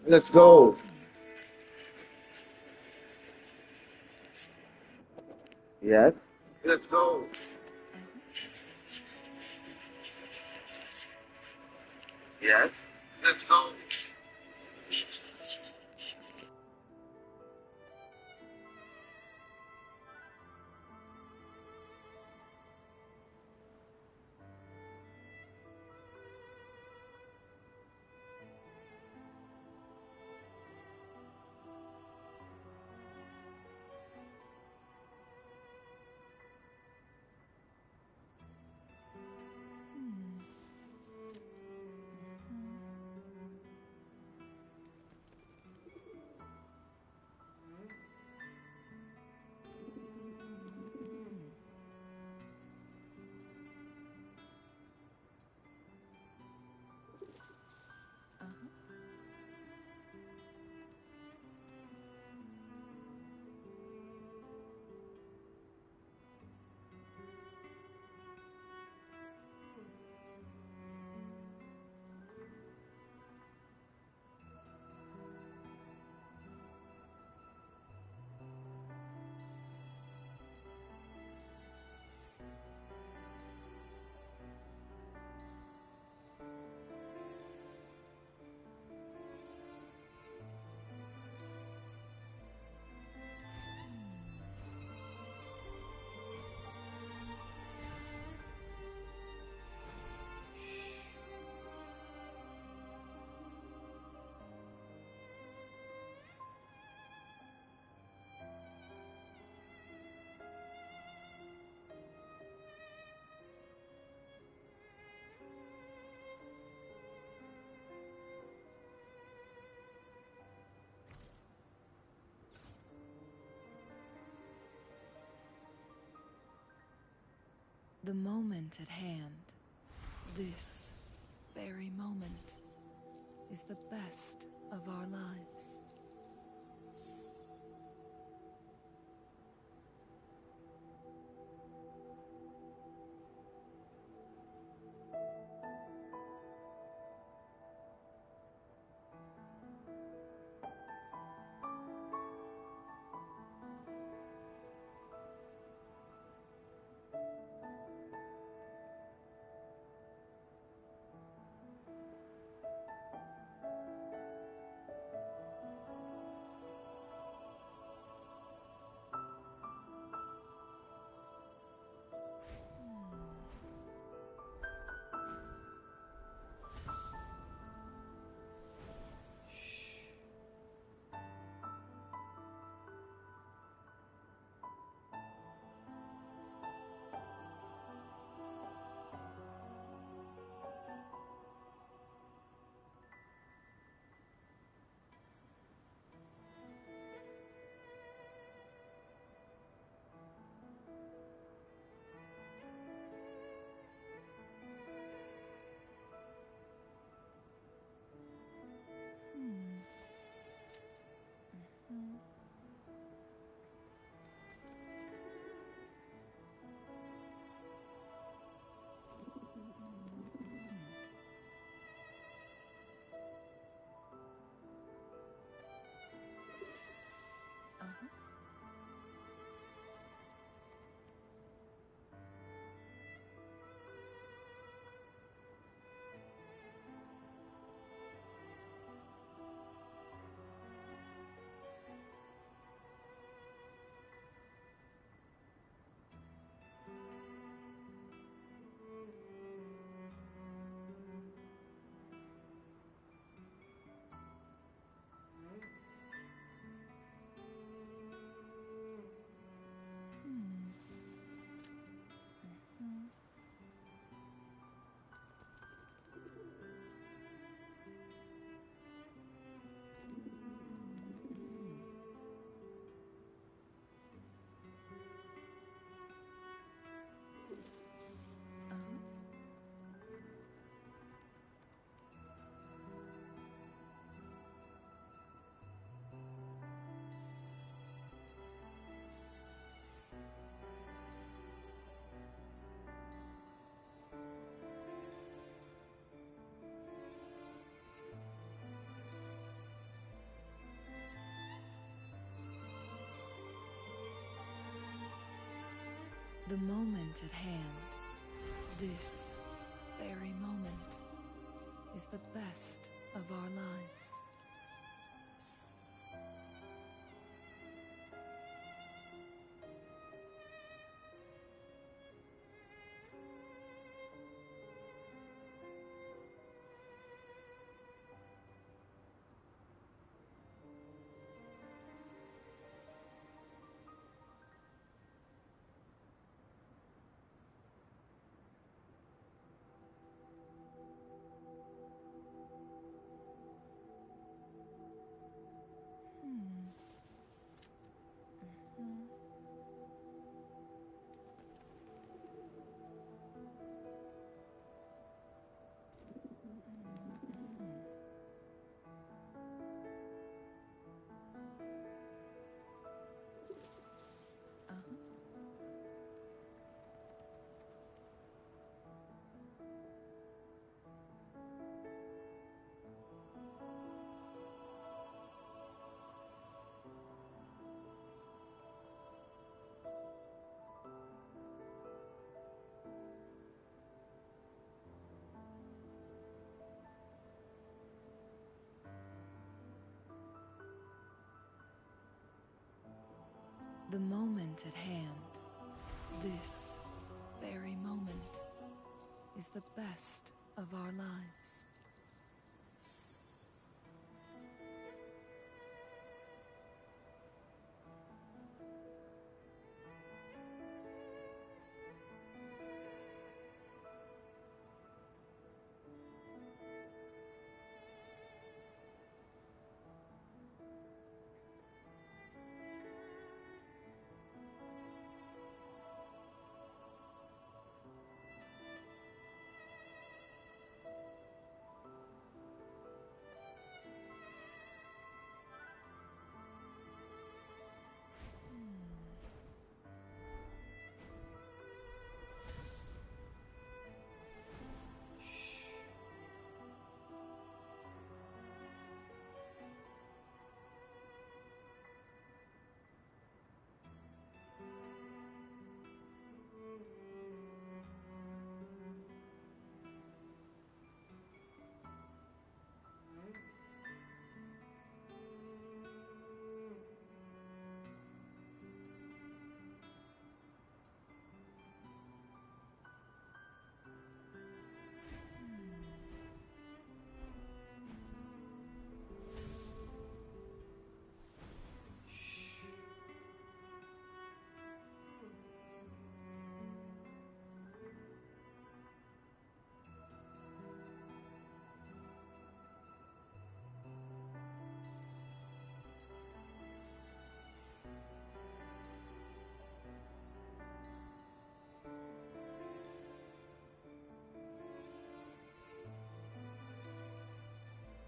Let's go. Yes. Let's go. Yes. Let's go. The moment at hand, this very moment, is the best of our lives. The moment at hand, this very moment, is the best of our lives. The moment at hand, this very moment, is the best of our lives.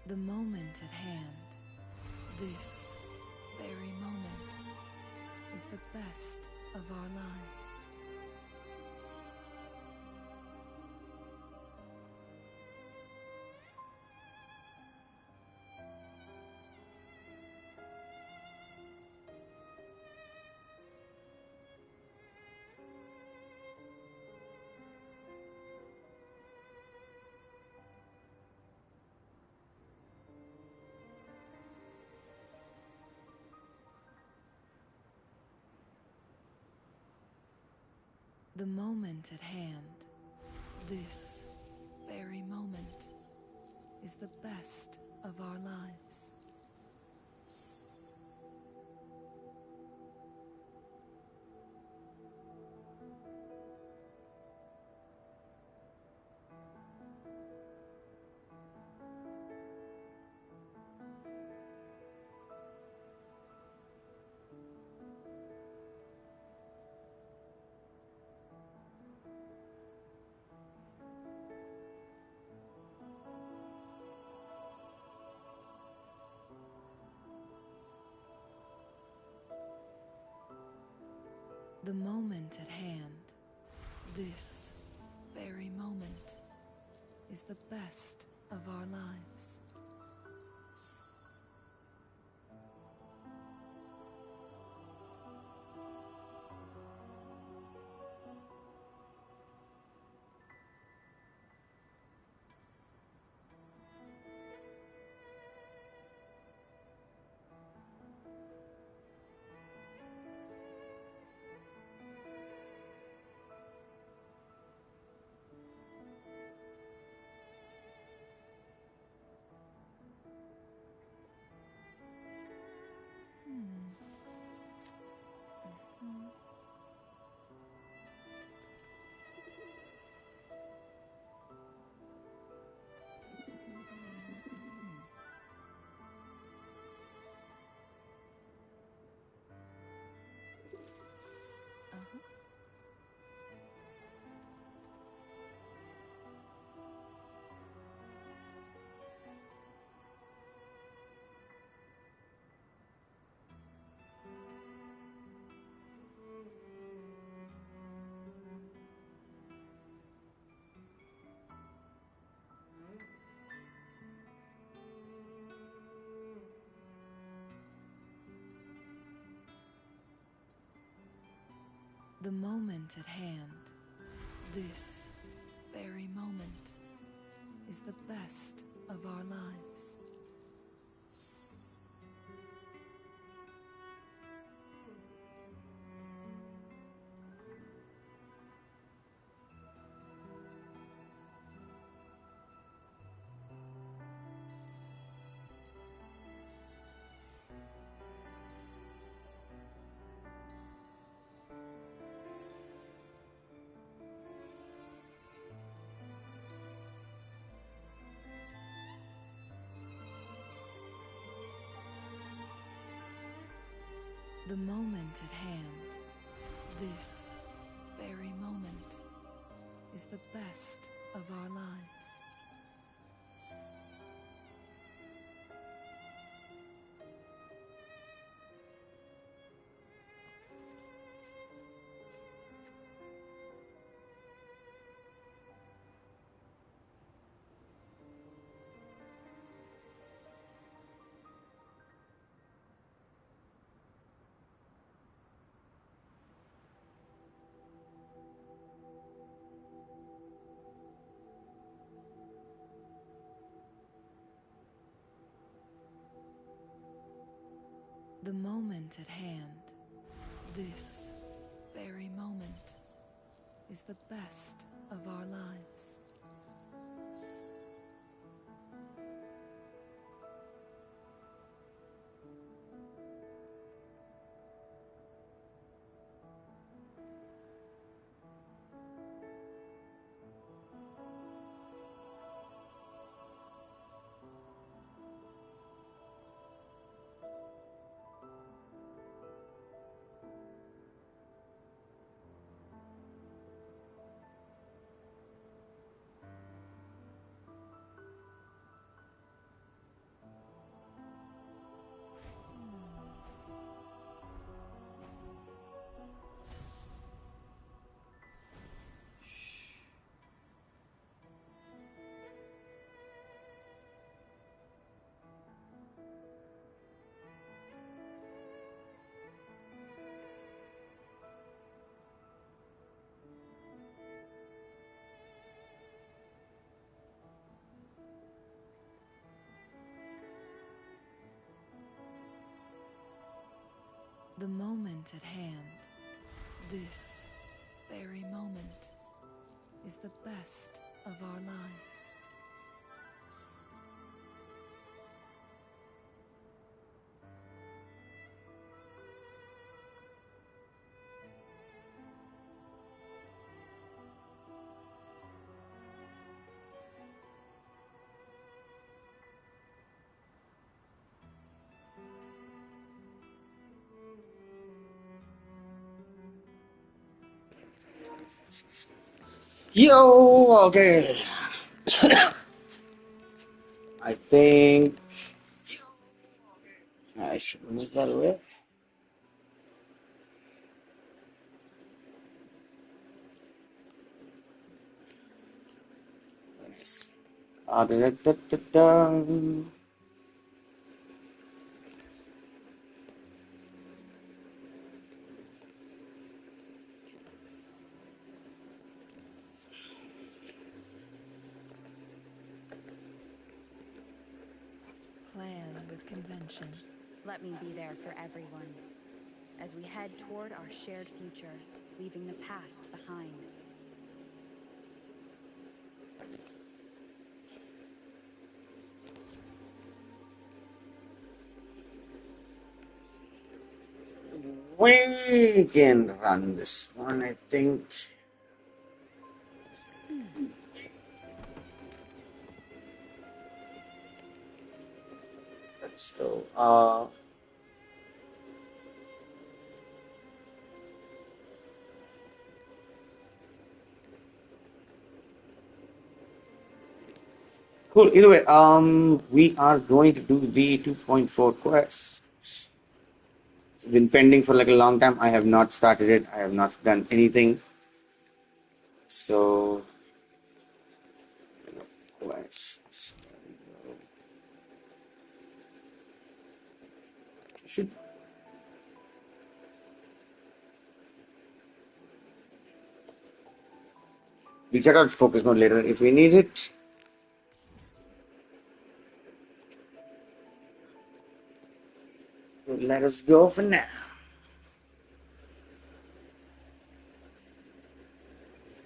The moment at hand, this very moment, is the best of our lives. The moment at hand, this very moment, is the best of our lives. The moment at hand, this very moment, is the best of our lives. The moment at hand, this very moment, is the best of our lives. The moment at hand, this very moment, is the best of our lives. The moment at hand, this very moment, is the best of our lives. The moment at hand, this very moment, is the best of our lives. Yo, okay. I think I should move that away. Nice. Da-da-da-da-da. Plan with convention. Let me be there for everyone, as we head toward our shared future, leaving the past behind. We can run this one, I think. Let's go. Cool. Either way, we are going to do the 2.4 quest. It's been pending for like a long time. I have not started it. I have not done anything. So, quests. Should We'll check out focus mode later if we need it. Let us go for now.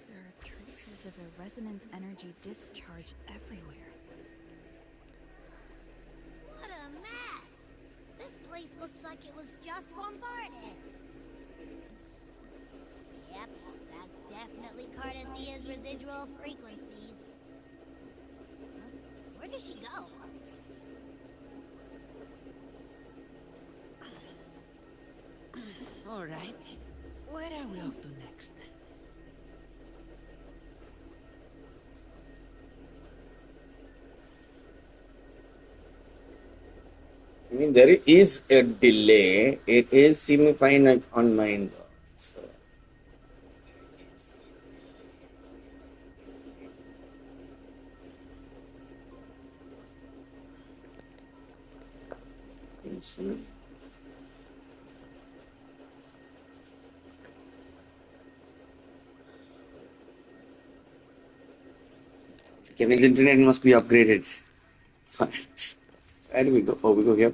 There are traces of a resonance energy discharge everywhere. What a mess! This place looks like it was just bombarded. Yep, that's definitely Cardathia's residual frequencies. Huh? Where does she go? All right. Where are we off to next? I mean, there is a delay. It is seeming fine on mine though. So. Kevin's internet must be upgraded. Where do we go? Oh, we go here.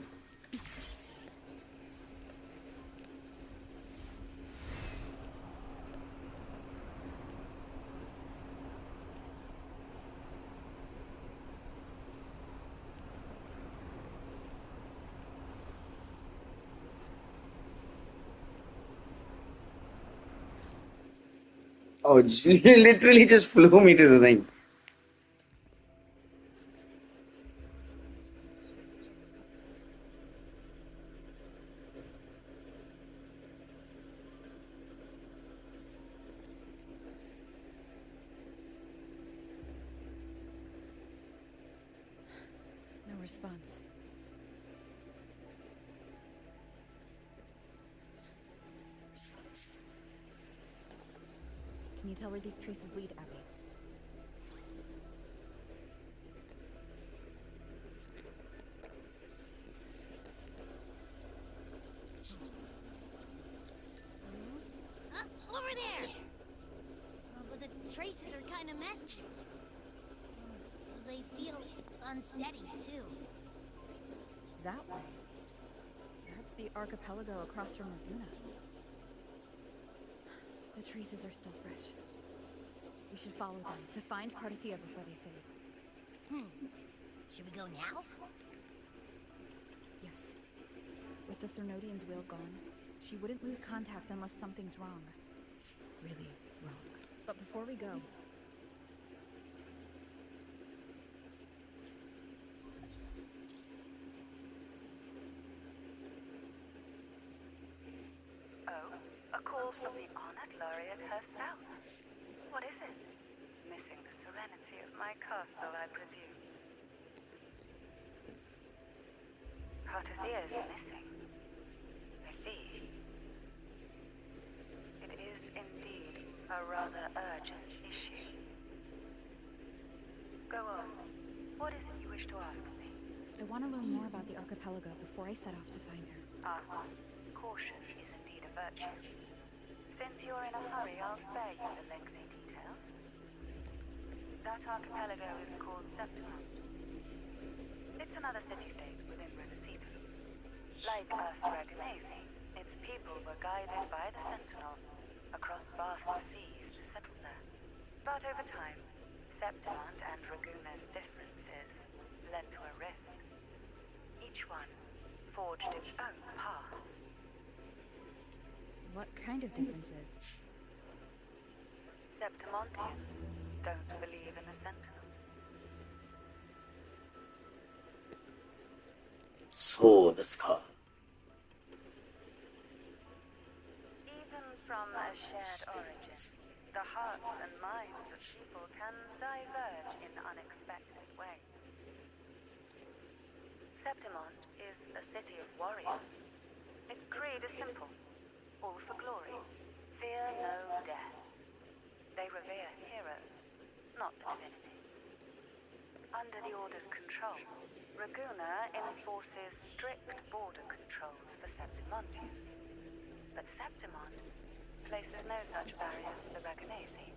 Oh, literally just flew me to the thing. No response. Can you tell where these traces lead, Abby? Over there! But the traces are kind of messy. They feel unsteady, too. That way. That's the archipelago across from Laguna. The traces are still fresh. We should follow them to find Cardathia before they fade. Should we go now? Yes. With the Thernodian's will gone, she wouldn't lose contact unless something's wrong. Really wrong. But before we go... Oh, a call from the honored laureate herself. What is it? Missing the serenity of my castle, I presume. Cardathia is missing. I see. It is indeed a rather urgent issue. Go on. What is it you wish to ask me? I want to learn more about the archipelago before I set off to find her. Caution is indeed a virtue. Since you're in a hurry, I'll spare you the lengthy details. That archipelago is called Septimont. It's another city-state within Riversita. Like us Raganese, its people were guided by the Sentinel across vast seas to settle there. But over time, Septimont and Raguna's differences led to a rift. Each one forged its own path. What kind of differences? Septimontians don't believe in the Sentinel. So the scar. Even from a shared origin, the hearts and minds of people can diverge in unexpected ways. Septimont is a city of warriors. Its creed is simple. All for glory. Fear no death. They revere heroes, not the divinity. Under the Order's control, Raguna enforces strict border controls for Septimontians. But Septimont places no such barriers for the Raganese.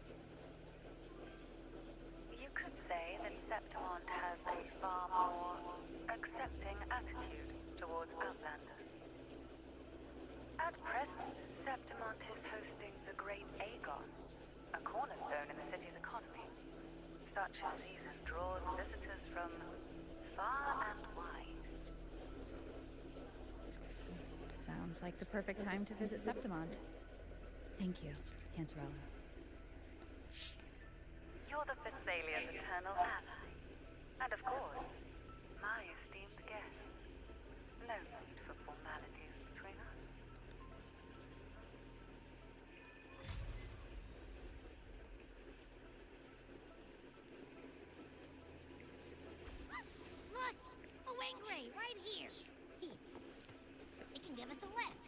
could say that Septimont has a far more accepting attitude towards Outlanders. At present, Septimont is hosting the Great Aegon, a cornerstone in the city's economy. Such a season draws visitors from far and wide. Sounds like the perfect time to visit Septimont. Thank you, Cantarella. You're the Thessalia's eternal ally. And of course, my esteemed guest. No need for formalities between us. Look! A Wangray right here! It can give us a lift.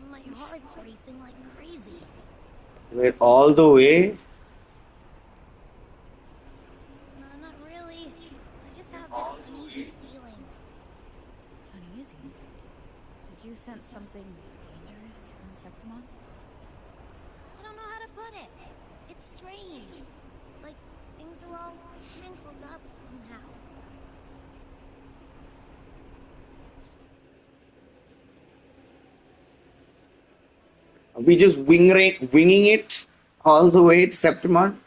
My heart's racing like crazy. We're all the way. No, not really. I just have this uneasy feeling. Uneasy? Did you sense something dangerous in Septimont? I don't know how to put it. It's strange. Like things are all tangled up somehow. Are we just winging it all the way to Septimont?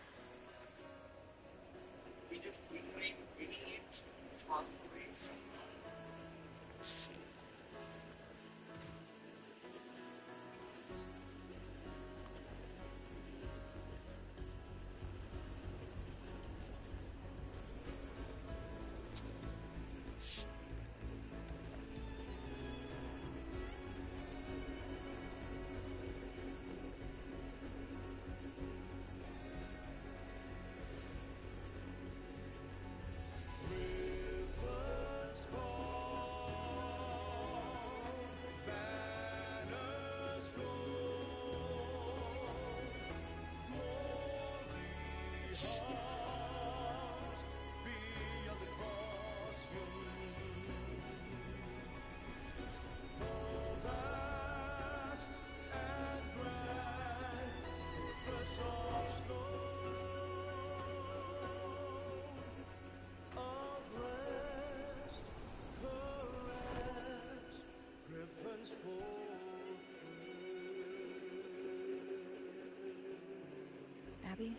Abby,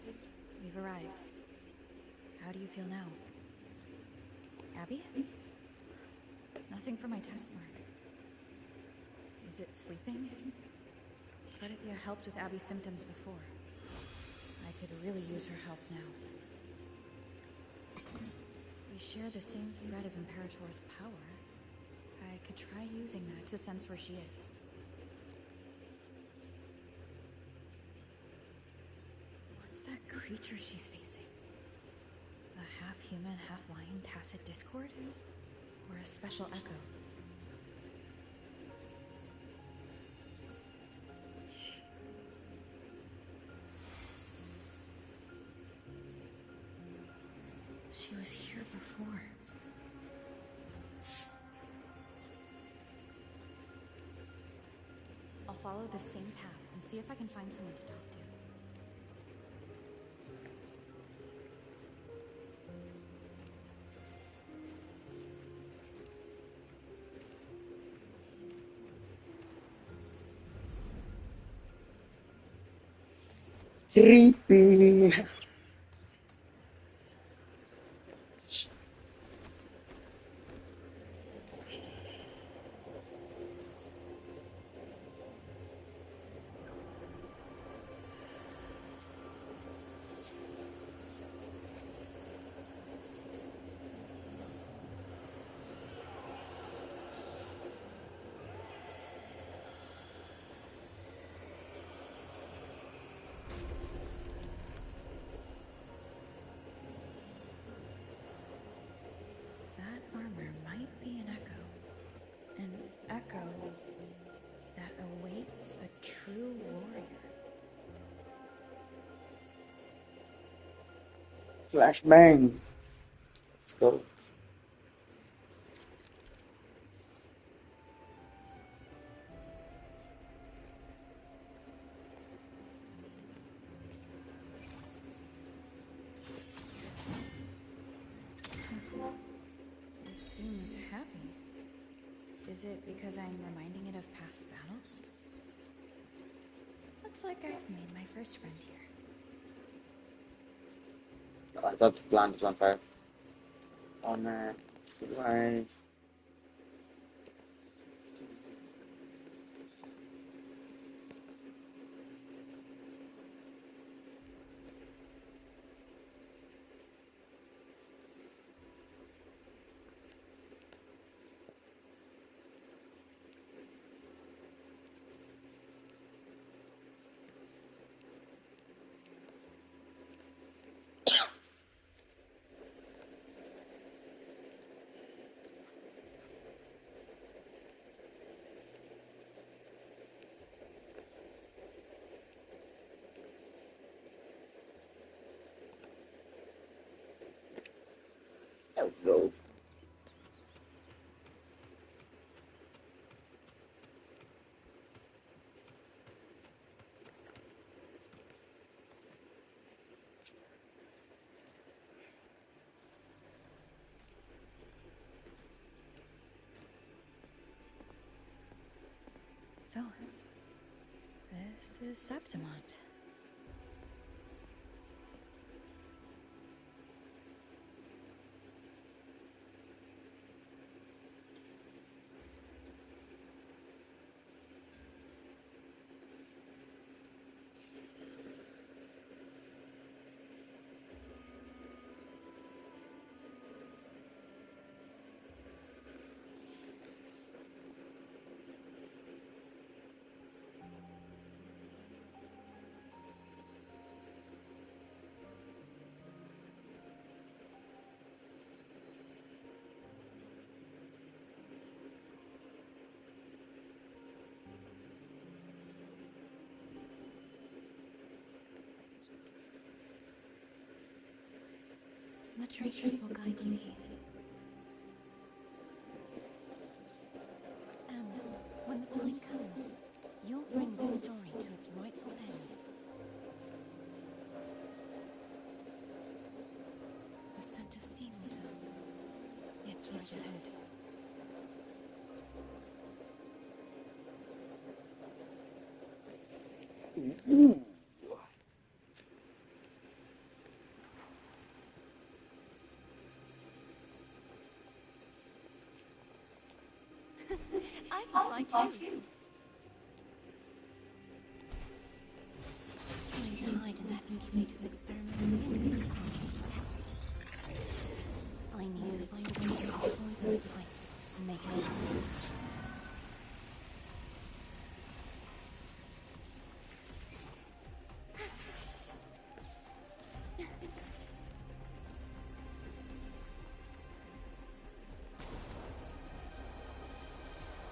we've arrived. How do you feel now? Abby? Nothing for my test mark. Is it sleeping? Clarithia helped with Abby's symptoms before. I could really use her help now. We share the same thread of Imperator's power. I could try using that to sense where she is. What's that creature she's facing? A half-human, half-lion tacit discord? Or a special echo? She was here before. I'll follow the same path and see if I can find someone to talk to. Creepy. That armor might be an echo. An echo that awaits a true warrior. Flashbang. Let's go. is it because I'm reminding it of past battles? Looks like I've made my first friend here. I thought the plant was on fire. Oh man, why? Oh no. So, this is Septimont. The traces will guide you here. And when the time comes, you'll bring this story to its rightful end. The scent of seawater. It's right ahead. I can fly too. Trying to hide in that incubator's experimental unit. I need to find a way to destroy those pipes and make it happen.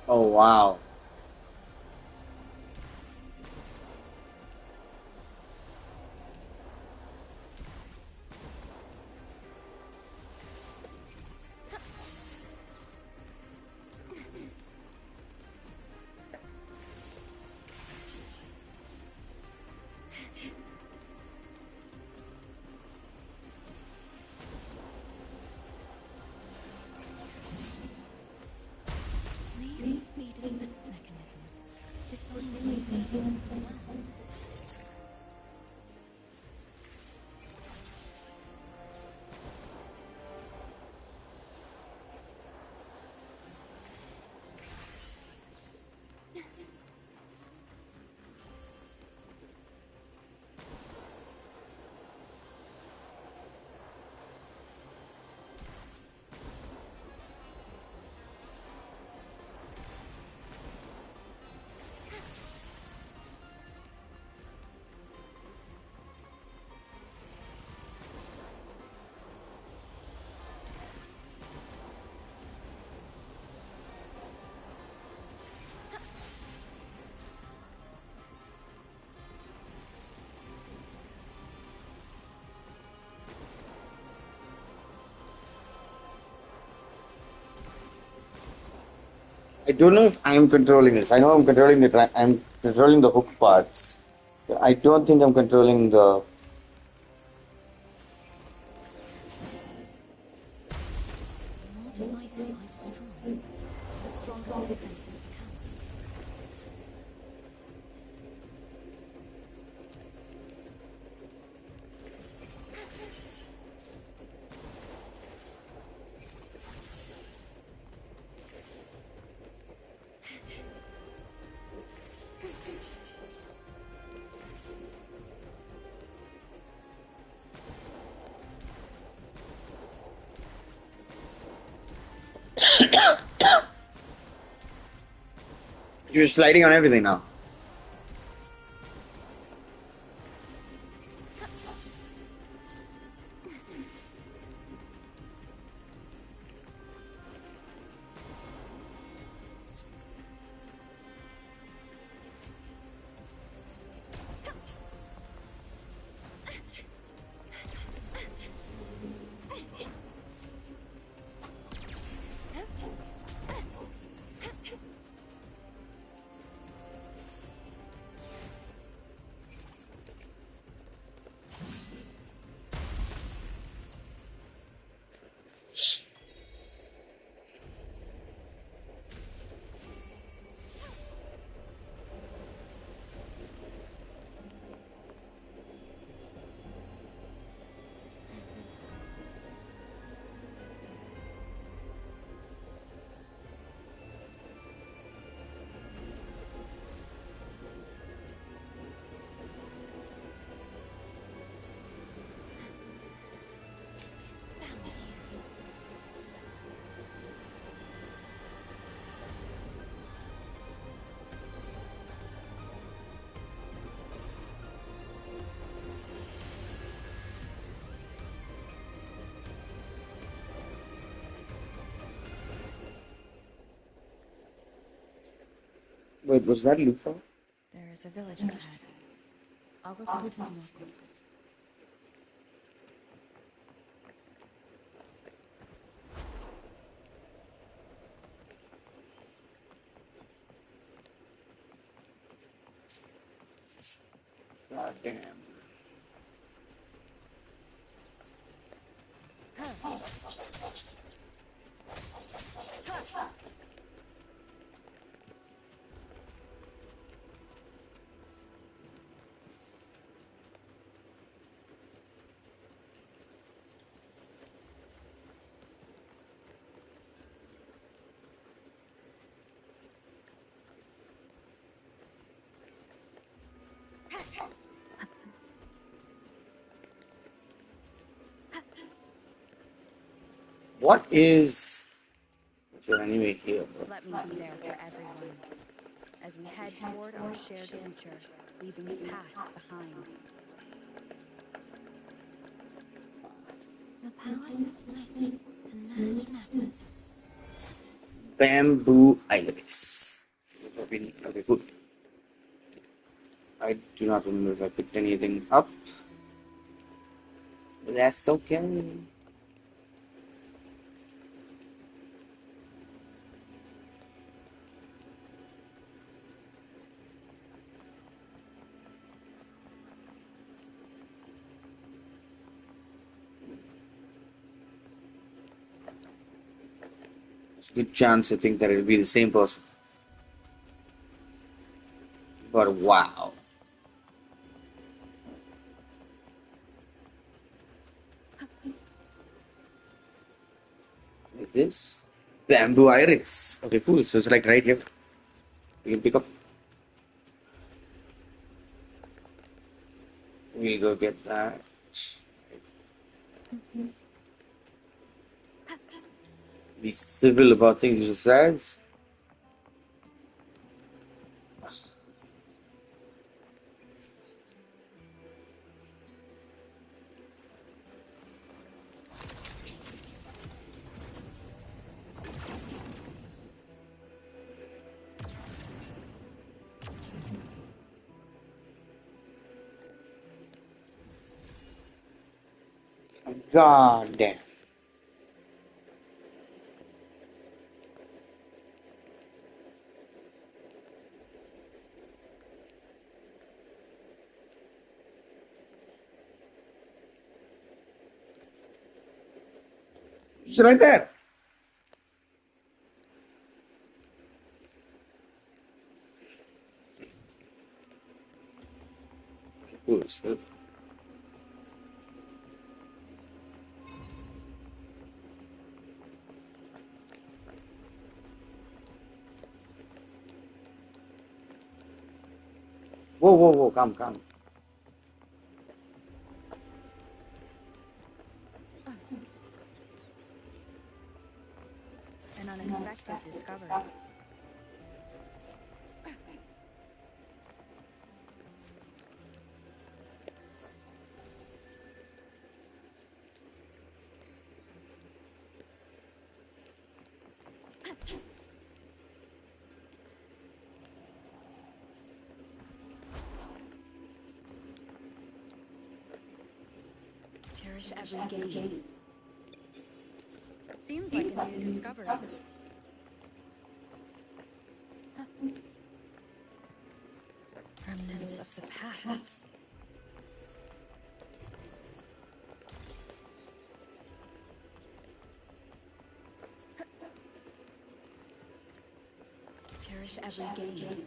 Oh wow. These must be defense mechanisms designed by people on this land. I don't know if I'm controlling this. I know I'm controlling I'm controlling the hook parts. I don't think I'm controlling the. More devices I destroy, the stronger the defenses become. You're sliding on everything now. Wait, was that Luca? There is a village up ahead. I'll go talk to some locals. God damn. What is your anyway here? Let me be there for everyone, as we head toward our shared future, leaving the past behind. The power to split and merge matter. Bamboo iris. That's what we need. Okay, cool. I do not remember if I picked anything up. But that's okay. There's a good chance I think that it'll be the same person. But wow. What is this? Bamboo iris. Okay, cool. So it's like right here. We can pick up. We'll go get that. Be civil about things you just says. God damn. It's right there. still. Whoa, calm. An unexpected discovery. Cherish every gain. Seems like a new discovery. Remnants of the past. Cherish every gain.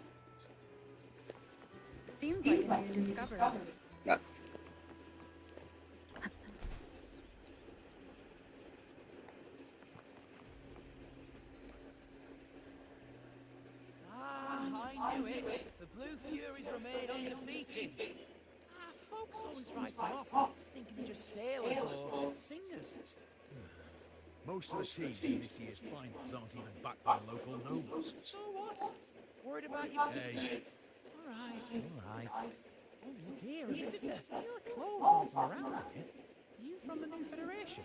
Seems like a new discovery. Yeah. I knew it. The Blue Furies remain undefeated. Folks always write them off, thinking they're just sailors or singers. Most of the teams in this year's finals aren't even backed by local nobles. So what? Worried about your... Hey, All right. Oh, look here, a visitor. Your clothes aren't from around here. Are you from the New Federation?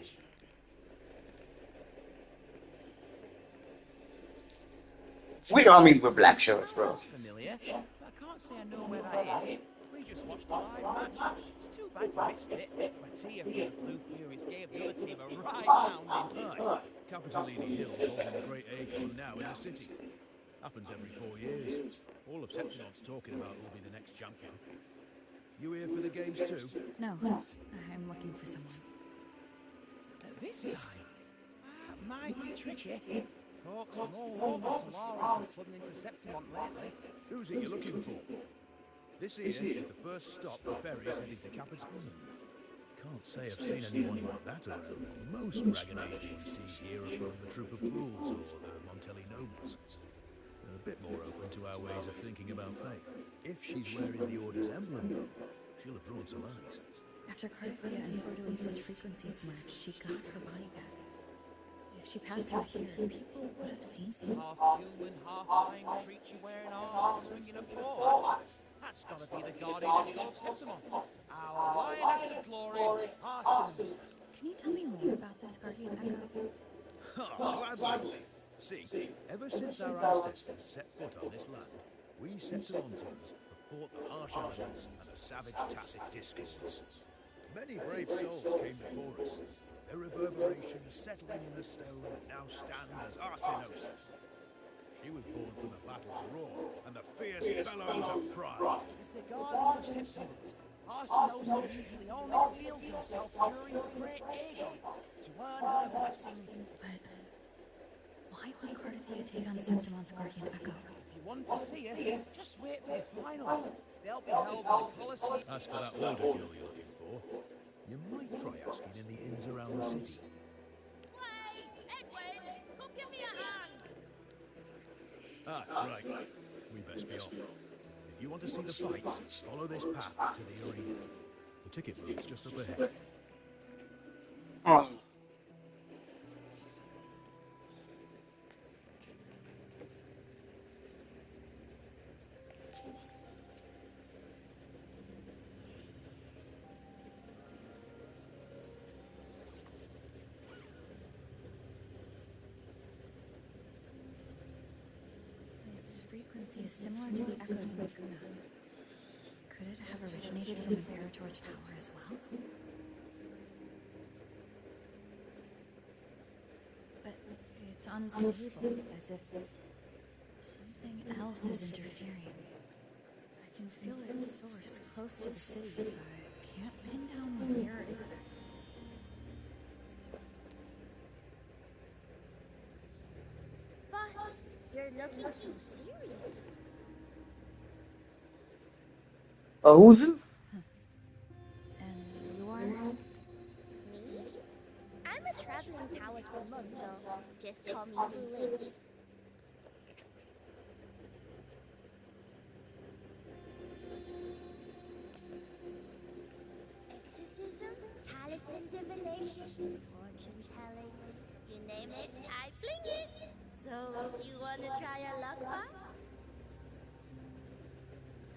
We're black shirts, bro. Sounds familiar, but I can't say I know where that is. We just watched a live match. It's too bad you missed it. Mattia from the Blue Furies gave the other team a right pounding. aye. Capitolini Hill's holding the Great Aegon now in the city. Happens every 4 years. All of Septimont's talking about who'll be the next champion. You here for the games too? No, I'm looking for someone. This time? That might be tricky. Folks from all over Solaris have flooded into Septimont lately. Who's it you're looking for? This here is the first stop for ferries heading to Capitol. Can't say I've seen anyone like that around. Most Raganese we see here are from the Troop of Fools or the Montelli Nobles. They're a bit more open to our ways of thinking about faith. If she's wearing the Order's emblem, though, she'll have drawn some eyes. After Carthia and Fleur-de-Lis's frequencies merged, she got her body back. If she passed through here, people would have seen her. Half human, half flying creature wearing armor and swinging a pole-axe. That's gotta be the Guardian Echo of Septimont. Our Lioness of Glory, Arsenusa. Can you tell me more about this Guardian Echo? Gladly. See, ever since our ancestors set foot on this land, we Septimontians have fought the harsh elements and the savage tacit discords. Many brave souls came before us, their reverberations settling in the stone that now stands as Arsinosa. She was born from the battle's roar and the fierce bellows of pride. As the Guardian of Septimont, Arsenosa usually only reveals herself during the Great Aegon to earn her blessing. But why would Carthia take on Septimont's Guardian Echo? If you want to see her, just wait for the finals. They'll be held in the Colosseum. As for that Order girl you're looking for, you might try asking in the inns around the city. Clay! Edwin! Come give me a hand! Ah, right. We best be off. If you want to see the fights, follow this path to the arena. The ticket booth's just up ahead. Oh. Its frequency is similar to the echoes in Laguna. Could it have originated from Imperator's power as well? But it's unstable, as if something else is interfering. I can feel its source close to the city, but can't pin down where exactly. But you're looking so serious. Who's in? towers from Munjo. Just call me Booing. Exorcism, talisman divination, fortune telling. You name it, I bling it. So, you wanna try your luck, huh?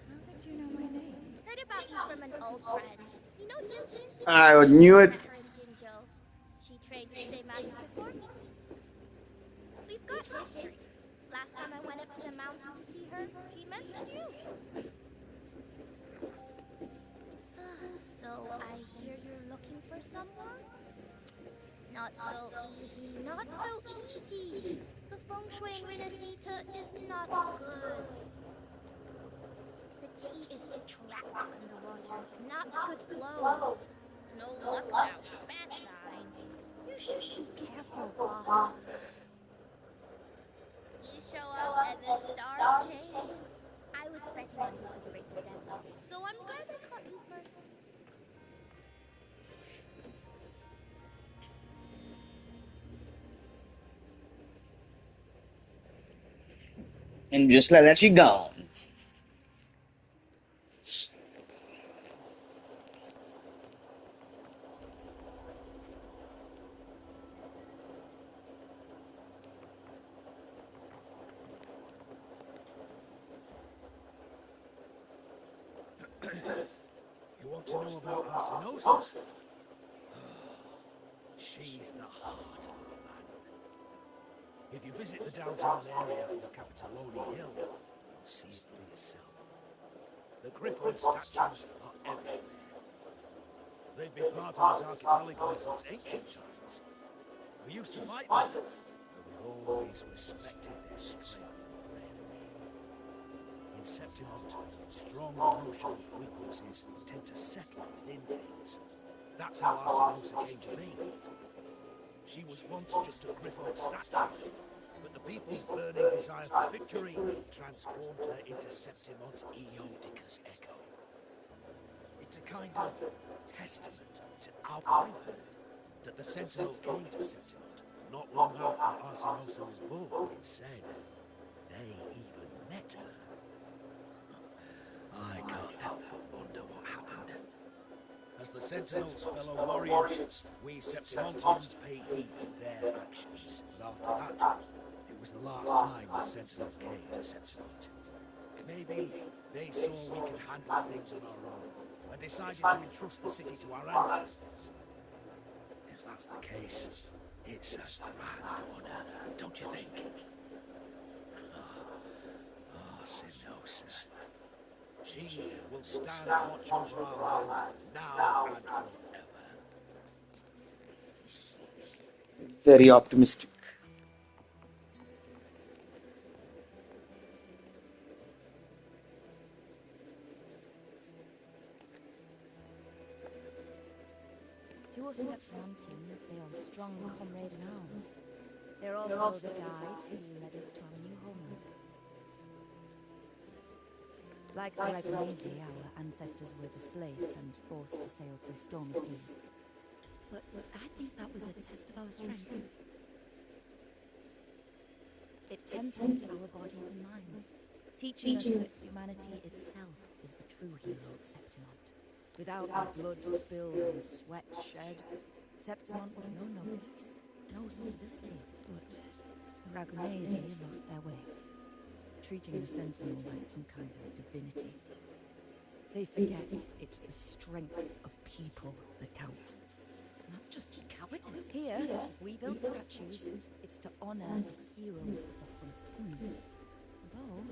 How did you know my name? Heard about you from an old friend. You know Jinshin? I knew it. Met her in Jinjo. She trained with the same master before me. We've got history. Last time I went up to the mountain to see her, she mentioned you. So I hear you're looking for someone? Not so easy, not so easy. The feng shui in Renacita is not good. The tea is trapped underwater, not good flow. No luck now, bad sign. You should be careful, boss. You show up and the stars change. I was betting on who could break the deadlock, so I'm glad I caught you first. And just like that, she gone. You want to know about Arsinosa? She's the heart of the land. If you visit the downtown area or Capitoloni Hill, you'll see it for yourself. The Griffon statues are everywhere. They've been part of this archipelago since ancient times. We used to fight them, but we've always respected their strength and bravery. In Septimont, strong emotional frequencies tend to settle within things. That's how Arsinosa came to be. She was once just a Griffon statue, but the people's burning desire for victory transformed her into Septimont's Eodicus echo. It's a kind of testament to how I've heard that the Sentinel came to Septimont not long after Arsinosa was born. It's said they even met her. I can't help but wonder what happened. As the Sentinel's fellow warriors, we Septimontians pay heed to their actions. But after that, it was the last time the Sentinel came to Septimont. Maybe they saw we could handle things on our own and decided to entrust the city to our ancestors. If that's the case, it's a grand honor, don't you think? Arsinosa. She will stand watch over our land now and forever. Very optimistic. To us Septimontians, they are a strong comrade in arms. They're also the guide who led us to our new homeland. Like the Ragnesi, our ancestors were displaced and forced to sail through stormy seas. But I think that was a test of our strength. It tempered our bodies and minds, teaching us that humanity itself is the true hero of Septimont. Without the blood spilled and sweat shed, Septimont would have known no peace, no stability. But the Ragnesi lost their way, treating the Sentinel like some kind of divinity. They forget it's the strength of people that counts. And that's just cowardice. Here, if we build statues, it's to honor the heroes of the hunt. Though,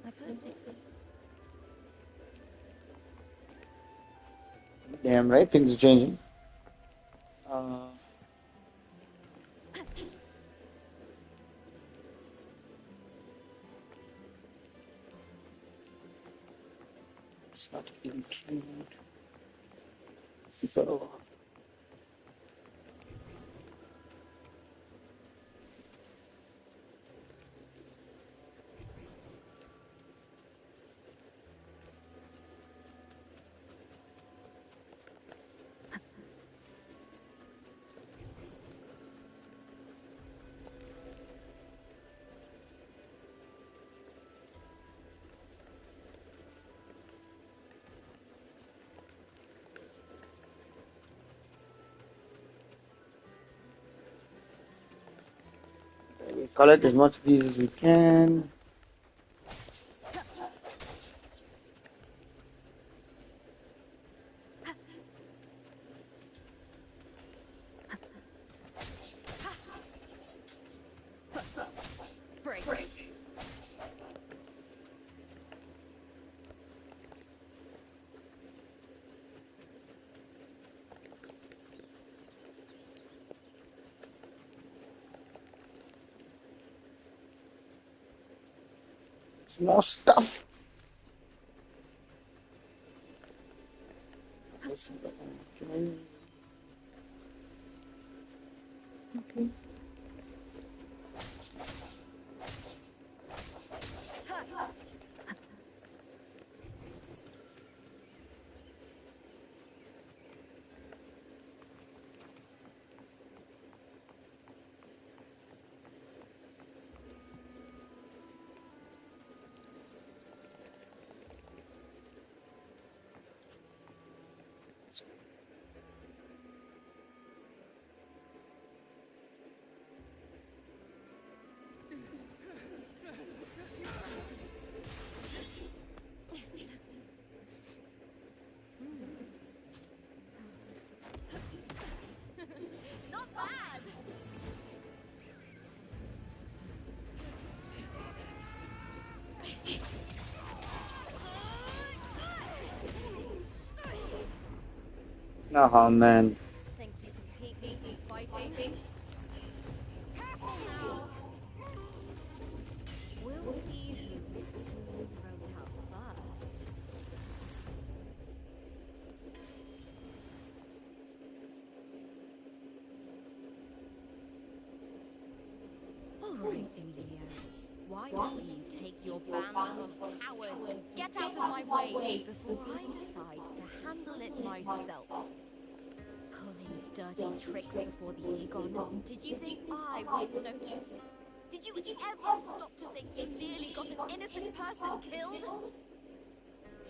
I've heard that... Damn right, things are changing. Let's not intrude. So. Collect as much of these as we can. Break. More stuff. Okay. Not bad. Oh man. Think you can keep me from fighting? Careful now. We'll see who rips whose throat out first. All right, Emilio. Why don't you take your band of cowards and get out of my way before I decide to handle it myself? Pulling dirty tricks before the Aegon. Did you think I wouldn't notice? Did you ever stop to think you nearly got an innocent person killed?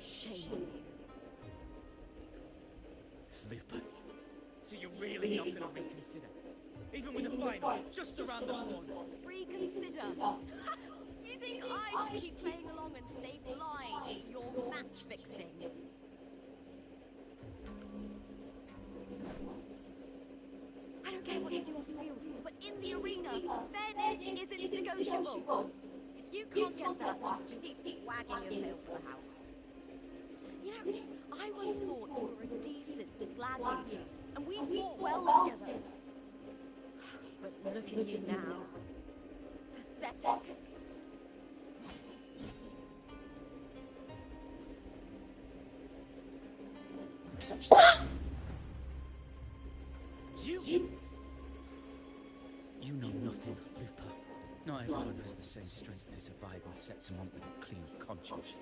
Shame on you. Looper. So you're really not going to reconsider? Even with the final just around the corner? Reconsider? You think I should keep playing along and stay blind to your match fixing? I don't care what you do off the field, but in the arena, fairness isn't negotiable. If you can't get that, just keep wagging your tail for the house. You know, I once thought you were a decent gladiator, and we fought well together. But look at you now. Pathetic. You know nothing, Looper. Not everyone has the same strength to survive on Septimont with a clean conscience.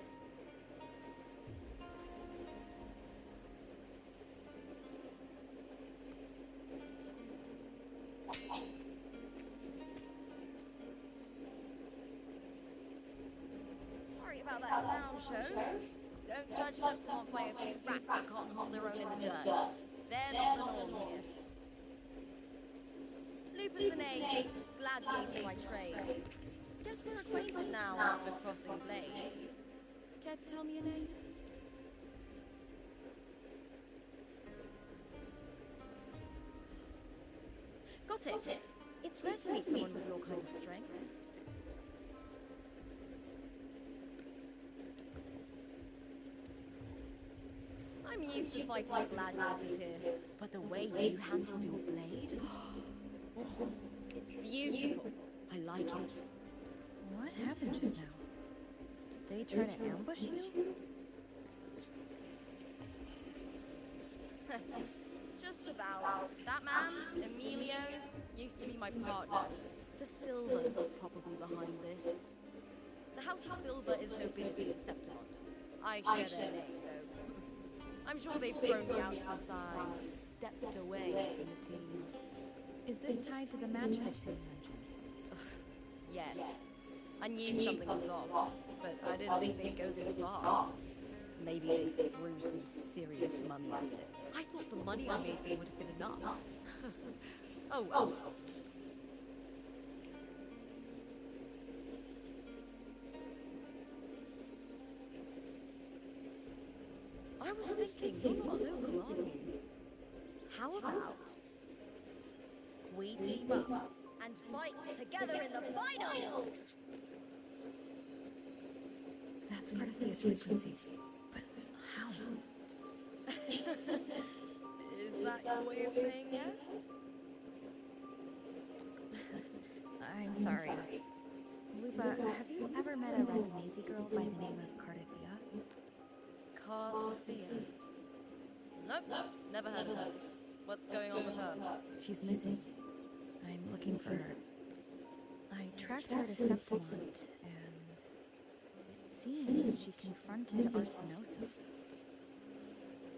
Sorry about that clown show. Don't judge Septimont by a few rats that can't hold their own in the dirt. They're not the norm here. Looper's the name, gladiator by trade. Guess we're acquainted now after crossing blades. Care to tell me your name? Got it. It's rare to meet someone with your kind of strength. I'm used to fighting the gladiators here, but the way you handled your blade, oh, it's beautiful. I like it. What happened just now? Did they try to ambush you? Just about. That man, Emilio, used to be my partner. The Silvers are probably behind this. The House of Silver is nobility in Septimont. I share their name, though. I'm sure they've thrown me out since I stepped away from the team. Is this tied to the match fixing you mentioned? Yes. I knew something was off, but I didn't think they'd go this far. Maybe they threw some serious money at it. I thought the money I made them would have been enough. Oh well. was thinking, you're not local, are you? How about we team up and fight together in the finals? That's Carthathia's frequency. But how? Is that your way of saying yes? I'm sorry. Lupa, have you ever met a Ragnesi girl by the name of Cartathia? Cartathia? Nope, never heard of her. What's going on with her? She's missing. I'm looking for her. I tracked her to Septimont, and it seems she confronted Arsinosa.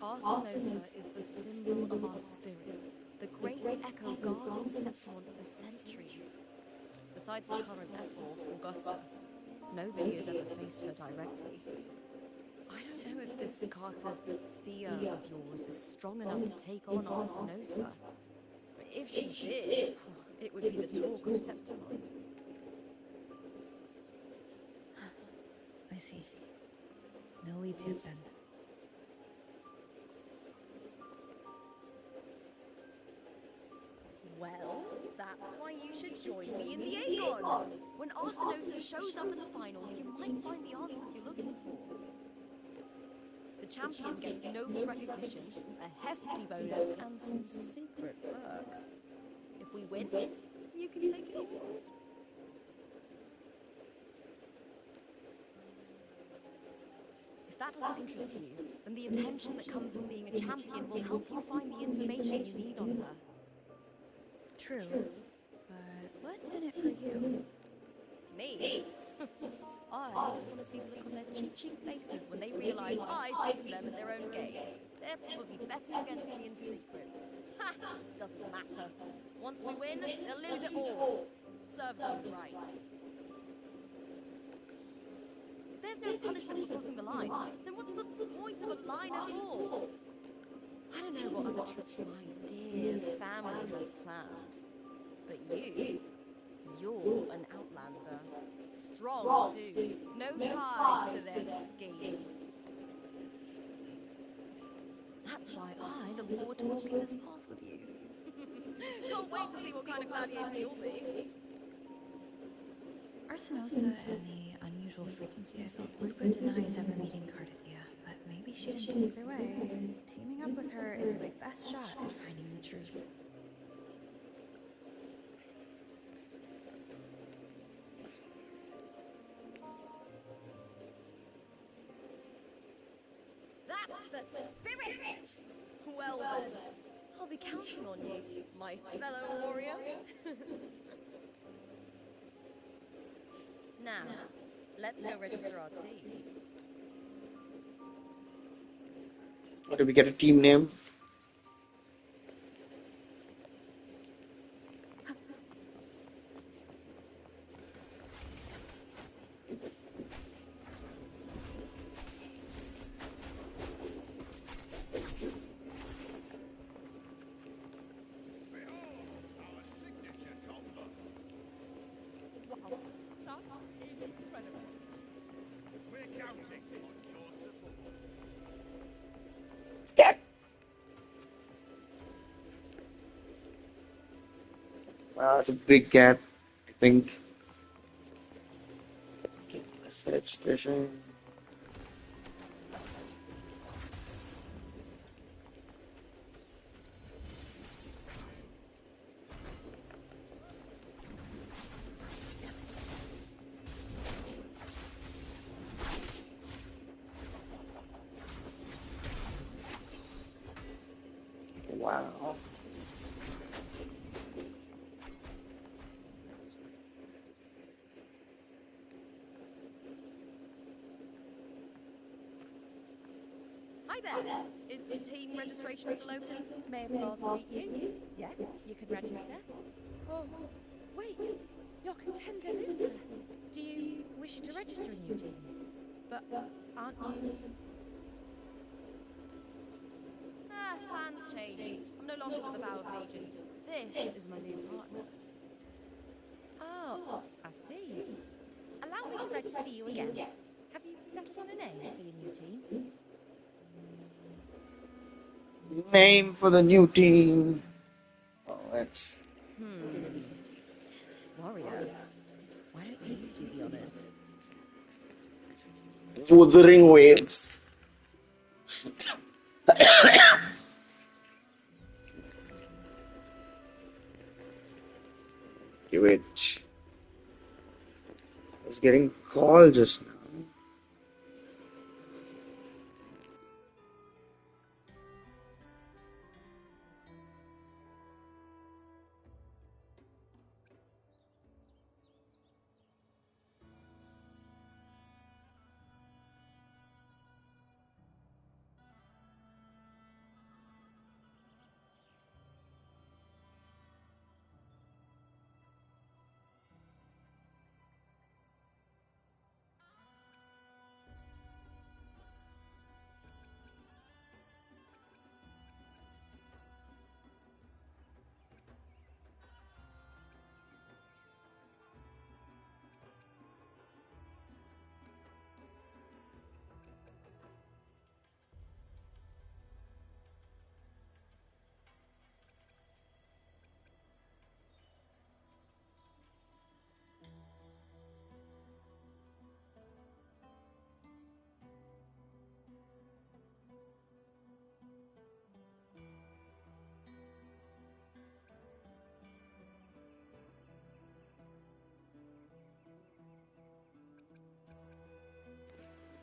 Arsinosa is the symbol of our spirit, the great echo guarding Septimont for centuries. Besides the current Ephor, Augusta, nobody has ever faced her directly. I don't know if this Cartathia of yours is strong enough to take on Arsinosa. If she did, it would be the talk of Septimont. I see. No leads yet, then. Well, that's why you should join me in the Aegon. When Arsinosa shows up in the finals, you might find the answers you're looking for. The champion gets noble recognition, a hefty bonus, and some secret perks. If we win, you can take it all. If that doesn't interest you, then the attention that comes with being a champion will help you find the information you need on her. True. But what's in it for you? Me? I just want to see the look on their chinching faces when they realize I've beaten them at their own game. They're probably betting against me in secret. Ha! Doesn't matter. Once we win, they'll lose it all. Serves them right. If there's no punishment for crossing the line, then what's the point of a line at all? I don't know what other tricks my dear family has planned. But you're an outlander. Strong, too. No ties to their schemes. That's why I look forward to walking this path with you. Can't wait to see what kind of gladiator you'll be. Arsinosa and the unusual frequency, I thought. Lupa denies ever meeting Cartathia, but maybe she didn't. Either way, teaming up with her is my best shot at finding the truth. That's the spirit! Well then, I'll be counting on you, my fellow warrior. Now, let's go register our team. What, do we get a team name? Wow, that's incredible. We're counting on your support. It's a big cat, I think. Okay, let's registration. Wow. Hi there. Is team registration still open? May I please greet you? Yes, you can register. Oh, wait. You're contender Lupa. Do you wish to register a new team? But aren't you? Plans changed. I'm no longer with the Bow of Legions. This is my new partner. Oh, I see. Allow me to register you again. Have you settled on a name for your new team? Name for the new team. Oh, that's Warrior, why don't you do the honors? Wuthering Waves. Okay, wait. I was getting a call just now.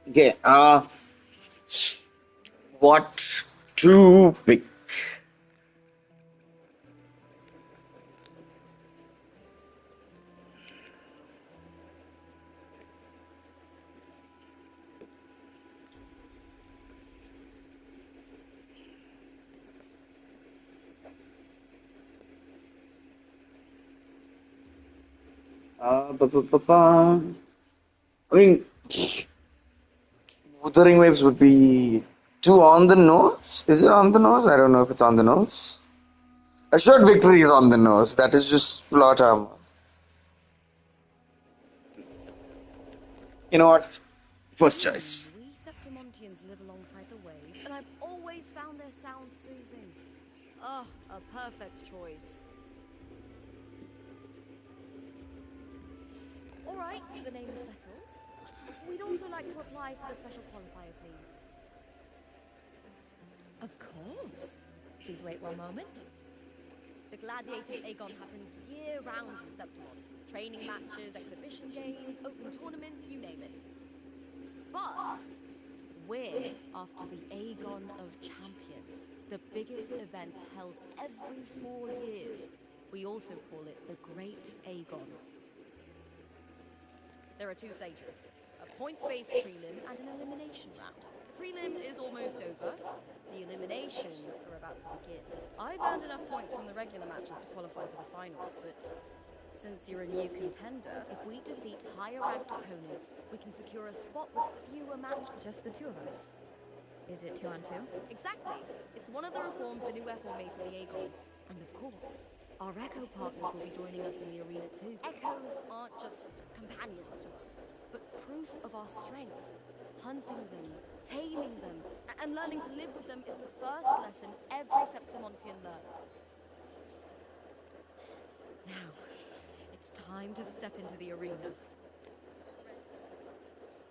Okay, what to pick? Ba, ba, ba, ba. I mean, Wuthering Waves would be too on the nose. Is it on the nose? I don't know if it's on the nose. Assured Victory is on the nose. That is just plot armor. You know what? First choice. We Septimontians live alongside the waves, and I've always found their sound soothing. Oh, a perfect choice. All right, the name is settled. We'd also like to apply for the special qualifier, please. Of course. Please wait one moment. The Gladiators Aegon happens year-round in Septimont. Training matches, exhibition games, open tournaments, you name it. But we're after the Aegon of Champions, the biggest event held every 4 years. We also call it the Great Aegon. There are 2 stages, a points-based prelim and an elimination round. The prelim is almost over. The eliminations are about to begin. I've earned enough points from the regular matches to qualify for the finals, but since you're a new contender, if we defeat higher-ranked opponents, we can secure a spot with fewer matches. Just the 2 of us. Is it 2 on 2? Exactly. It's one of the reforms the new FO made to the Aegon. And of course, our Echo partners will be joining us in the arena too. Echoes aren't just companions to us, but proof of our strength. Hunting them, taming them, and learning to live with them is the first lesson every Septimontian learns. Now, it's time to step into the arena.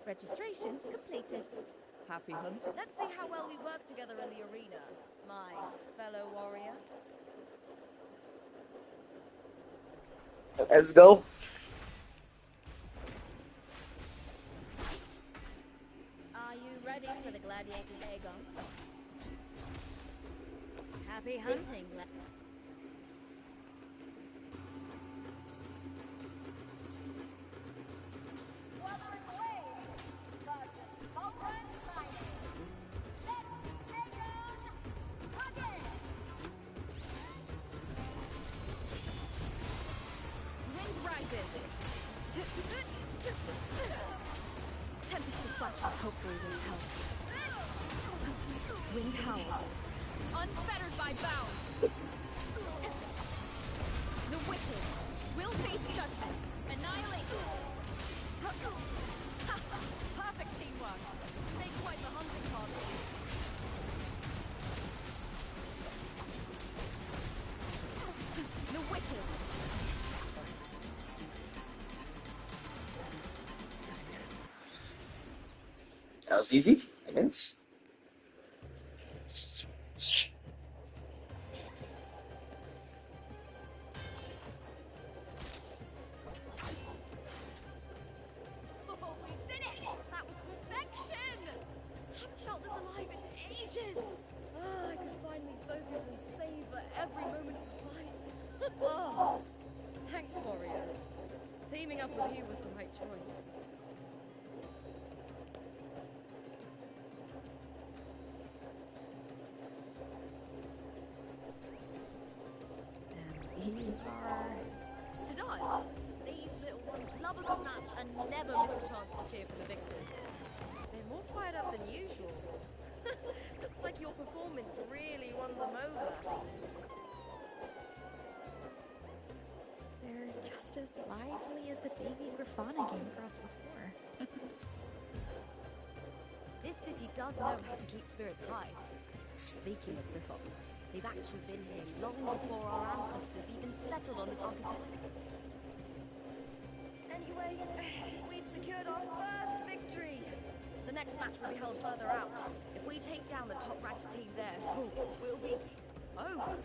Registration completed. Happy hunting. Let's see how well we work together in the arena, my fellow warrior. Let's go. Are you ready for the Gladiators Aegon? Happy hunting, Wuthering Waves versus Sovereign Rising. Septimont again. Wind rises. Tempest of Fletcher. Hopefully this helps. Wind howls. Unfettered by bounds. The wicked will face judgment. Annihilation. Perfect teamwork. Make quite the hunting party. was easy, I guess. Oh, we did it! That was perfection! Haven't felt this alive in ages. I could finally focus and savor every moment of the fight. Oh, thanks, Mario. Teaming up with you was the right choice. And these are to dice. These little ones love a good match and never miss a chance to cheer for the victors. They're more fired up than usual. Looks like your performance really won them over. They're just as lively as the baby Grafana came across before. This city does know how to keep spirits high. Speaking of Griffons, they've actually been here long before our ancestors even settled on this archipelago. Anyway, we've secured our first victory. The next match will be held further out. If we take down the top-ranked team there, we'll be... Oh!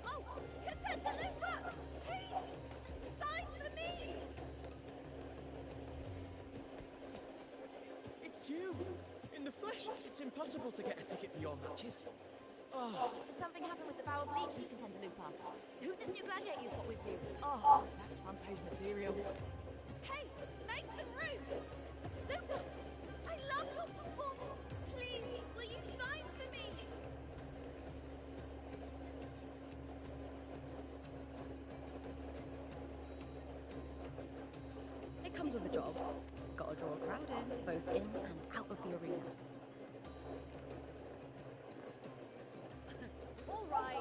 Oh! Contender Lupa! Please! Sign for me! It's you! In the flesh! It's impossible to get a ticket for your matches. Oh, Did something happen with the Vow of Legions, Contender Lupa? Who's this new gladiator you've got with you? Oh, that's front-page material. hey! Make some room! Lupa! I loved your performance! Please, will you sign for me? It comes with a job. Gotta draw a crowd in, both in and out of the arena. All right.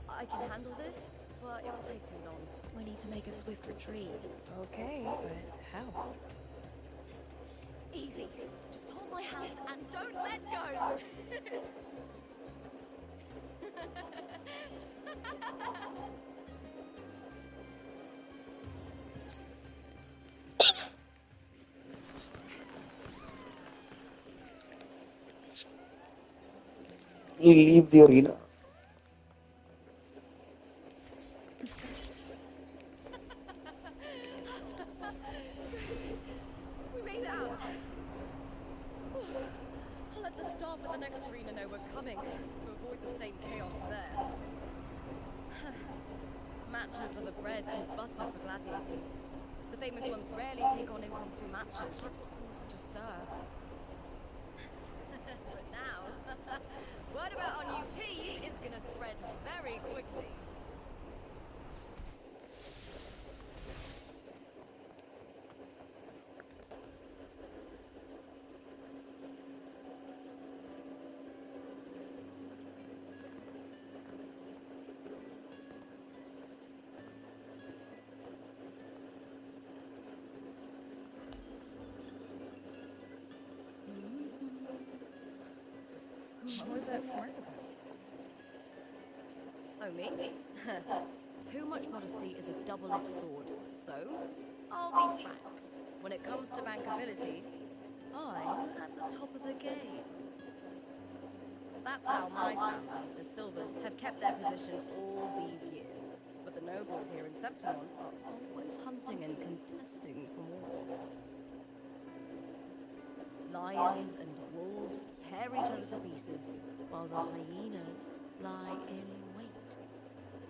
I can handle this, but it will take too long. We need to make a swift retreat. Okay, but how? Easy. Just hold my hand and don't let go. You leave the arena. We made it out. I'll let the staff at the next arena know we're coming to avoid the same chaos there. Matches are the bread and butter for gladiators. The famous ones rarely take on impromptu matches. That's what caused such a stir. But now, word about our new team is going to spread very quickly. What was that smirk about? Oh, me? Too much modesty is a double-edged sword. So, I'll be frank. When it comes to bankability, I'm at the top of the game. That's how my family, the Silvers, have kept their position all these years. But the nobles here in Septimont are always hunting and contesting for more. Lions and wolves tear each other to pieces, while the hyenas lie in wait,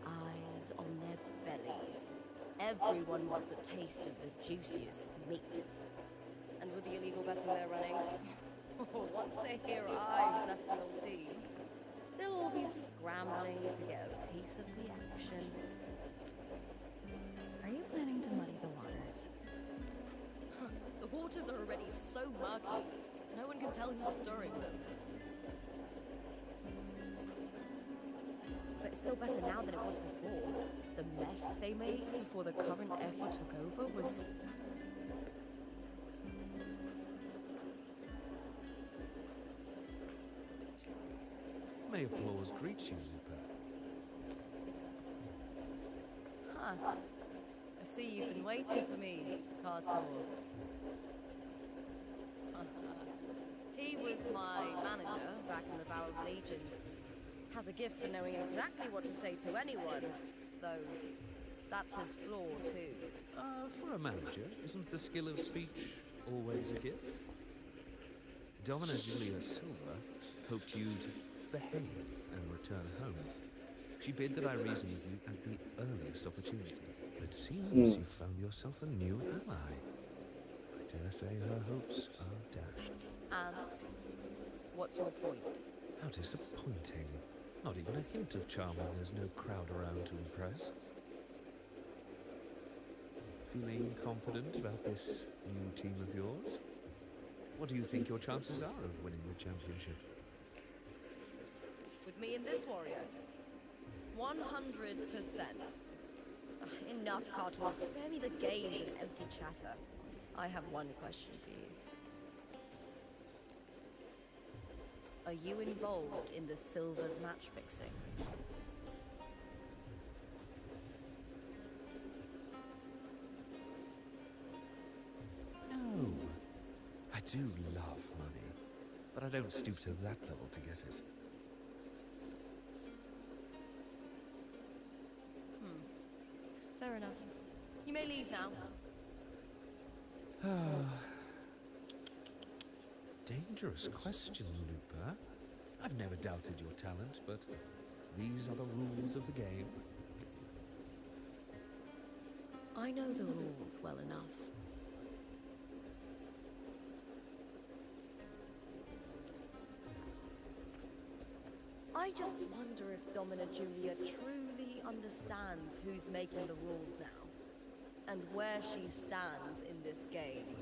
eyes on their bellies. Everyone wants a taste of the juiciest meat. And with the illegal betting they're running, once they hear I've left the old team, they'll all be scrambling to get a piece of the action. Are you planning to muddy the waters? The waters are already so murky, no one can tell who's stirring them. But it's still better now than it was before. The mess they made before the current effort took over was... May applause greet you, Lupa. I see you've been waiting for me, Kartor. He was my manager back in the Vow of Legions. Has a gift for knowing exactly what to say to anyone, though that's his flaw too. For a manager, isn't the skill of speech always a gift? Domina Julia Silva hoped you to behave and return home. She bid that I reason with you at the earliest opportunity. But it seems you found yourself a new ally. I dare say her hopes are dashed. And? What's your point? How disappointing. Not even a hint of charm when there's no crowd around to impress. Feeling confident about this new team of yours? What do you think your chances are of winning the championship? With me and this warrior? 100%. Enough, Kartor. Spare me the games and empty chatter. I have one question for you. Are you involved in the Silver's match fixing? No. I do love money, but I don't stoop to that level to get it. Fair enough. You may leave now. Dangerous question, Lupa. I've never doubted your talent, but these are the rules of the game. I know the rules well enough. I just wonder if Domina Julia truly understands who's making the rules now, and where she stands in this game.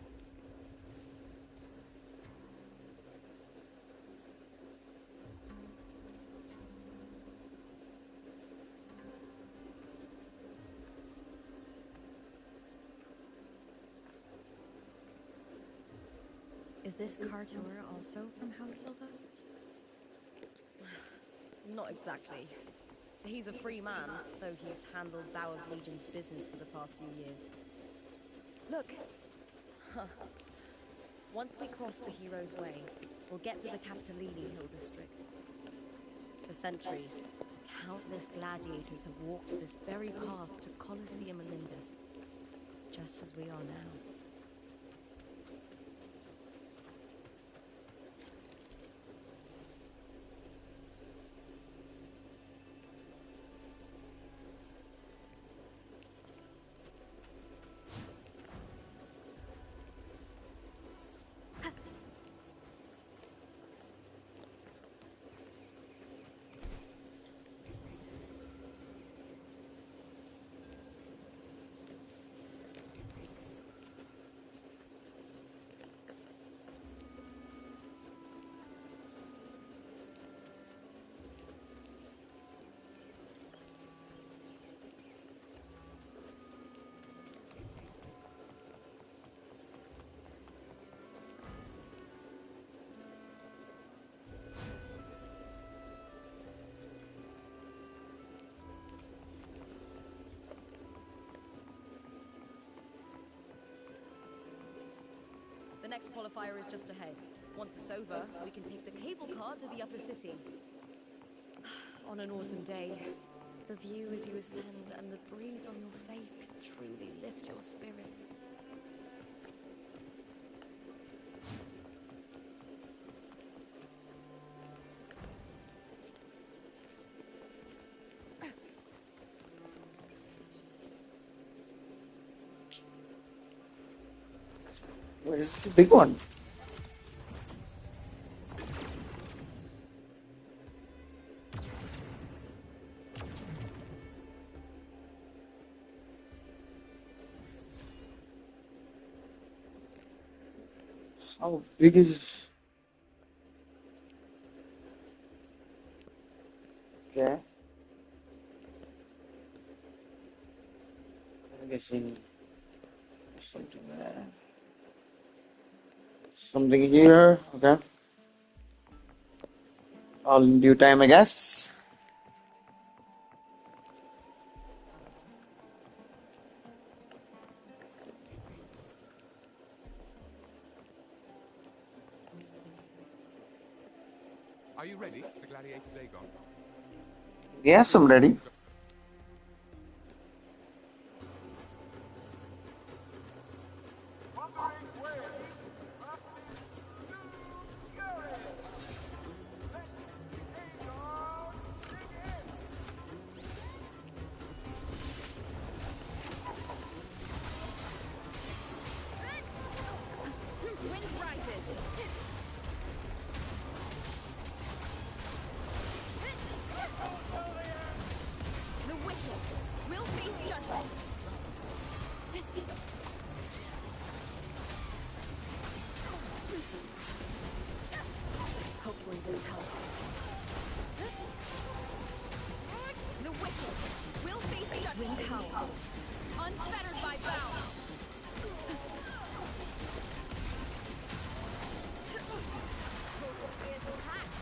Is this Kartor also from House Silva? Not exactly. He's a free man, though he's handled Vow of Legion's business for the past few years. Look! Once we cross the Hero's Way, we'll get to the Capitolini Hill district. For centuries, countless gladiators have walked this very path to Colosseum Olympus, just as we are now. The next qualifier is just ahead. Once it's over, we can take the cable car to the upper city. On an autumn day, the view as you ascend and the breeze on your face can truly lift your spirits. Where's the big one? How big is... Okay. I'm guessing something there. Something here. Okay. All in due time, I guess. Are you ready for the Gladiator's Aegon? Yes, I'm ready. Wuthering Waves, Act 2, Fury! Let Aegon begin! Wind rises. The wicked will face judgment. Hopefully this helps. The wicked will face judgment. Wind howls. Unfettered by bounds. Here's attacks.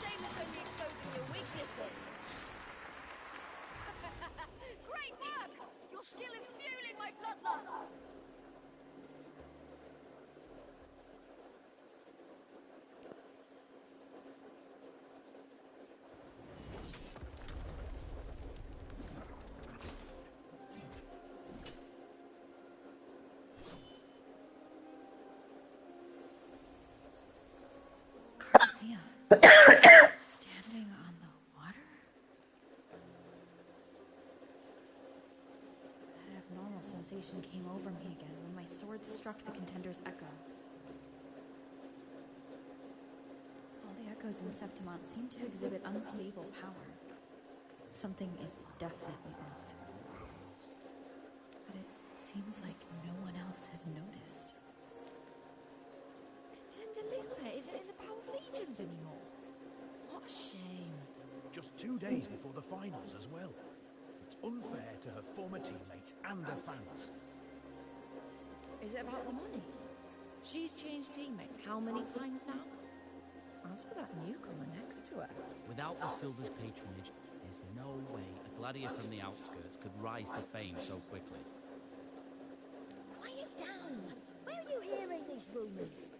Shame it's only exposing your weaknesses. Great work! Your skill is fueling my bloodlust. Standing on the water? That abnormal sensation came over me again when my sword struck the contender's echo. All the echoes in Septimont seem to exhibit unstable power. Something is definitely off. But it seems like no one else has noticed. Contender Lupa isn't in the Power of Legions anymore. What a shame. Just 2 days before the finals as well. It's unfair to her former teammates and her fans. Is it about the money? She's changed teammates how many times now? As for that newcomer next to her. Without the Silver's patronage, there's no way a gladiator from the outskirts could rise to fame so quickly. Quiet down. Where are you hearing these rumours?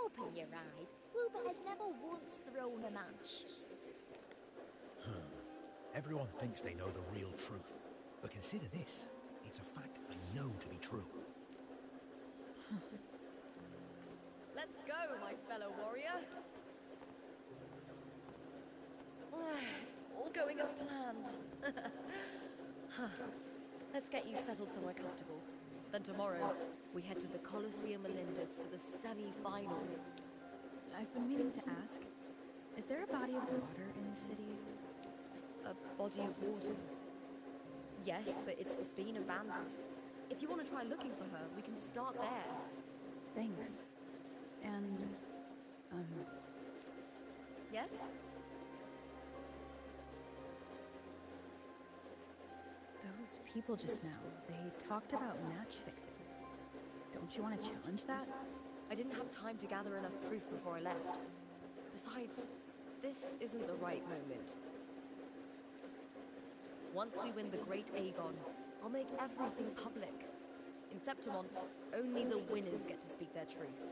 Open your eyes. Wilbur has never once thrown a match. Everyone thinks they know the real truth. But consider this. It's a fact I know to be true. Let's go, my fellow warrior. It's all going as planned. Let's get you settled somewhere comfortable. Then tomorrow, we head to the Colosseum Melindus for the semi-finals. I've been meaning to ask, is there a body of water in the city? A body of water? Yes, but it's been abandoned. If you want to try looking for her, we can start there. Thanks. And, Yes? those people just now, they talked about match fixing. Don't you want to challenge that? I didn't have time to gather enough proof before I left. Besides, this isn't the right moment. Once we win the Great Aegon, I'll make everything public. In Septimont, only the winners get to speak their truth.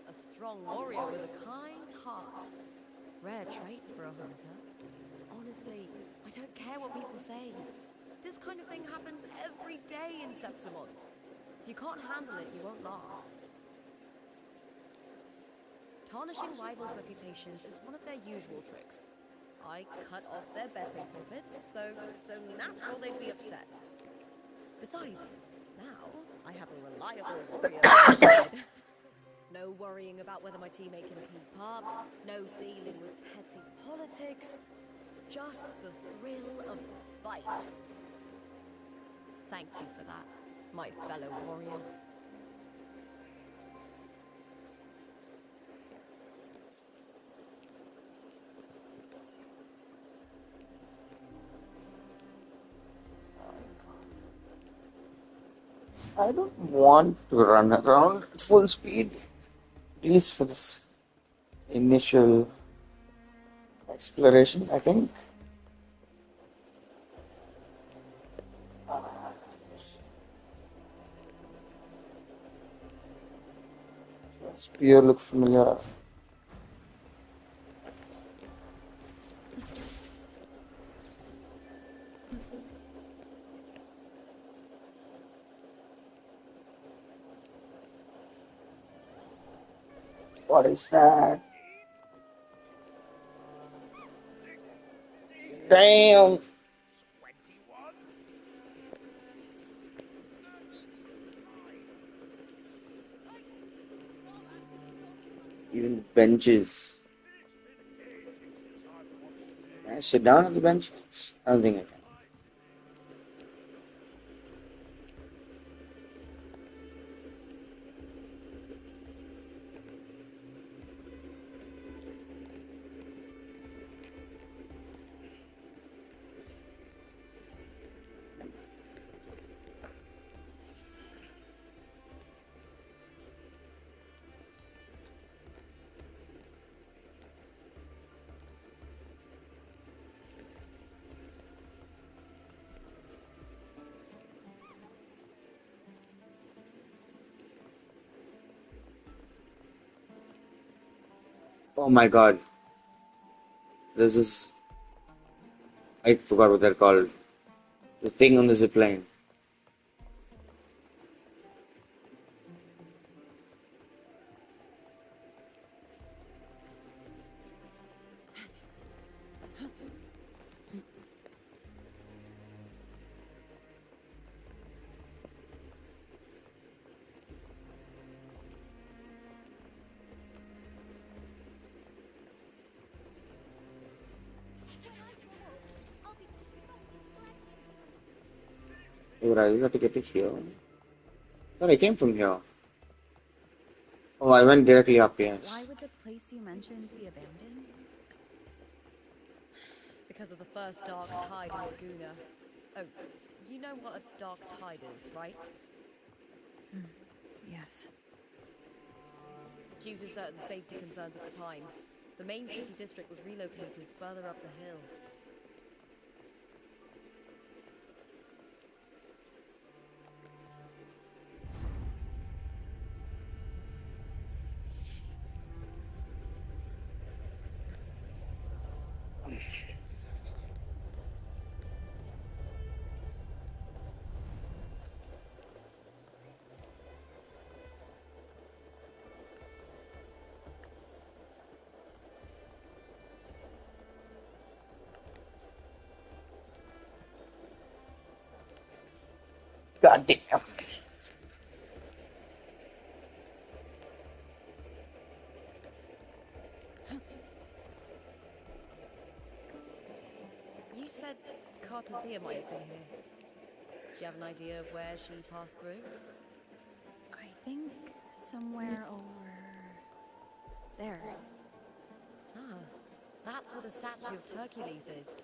A strong warrior with a kind heart. Rare traits for a hunter. Honestly, I don't care what people say. This kind of thing happens every day in Septimont. If you can't handle it, you won't last. Tarnishing rivals' reputations is one of their usual tricks. I cut off their betting profits, so it's only natural they'd be upset. Besides, now I have a reliable warrior. No worrying about whether my teammate can keep up, no dealing with petty politics, just the thrill of the fight. Thank you for that, my fellow warrior. I don't want to run around at full speed, at least for this initial exploration, I think. Spear looks familiar. What is that? Damn! 21. Even benches. Can I sit down on the benches? I don't think I can. Oh my god. This is. I forgot what they're called. The thing on the zip line. I'll be the strongest gladiator. Oh, I have to get to here. Thought I came from here. Oh, I went directly up, yes. Why would the place you mentioned be abandoned? Because of the first dark tide in Laguna. Oh, you know what a dark tide is, right? Yes. Due to certain safety concerns at the time, the main city district was relocated further up the hill. God damn. You said Cartathea might have been here. Do you have an idea of where she passed through? I think somewhere over there. Ah, that's where the statue of Hercules is.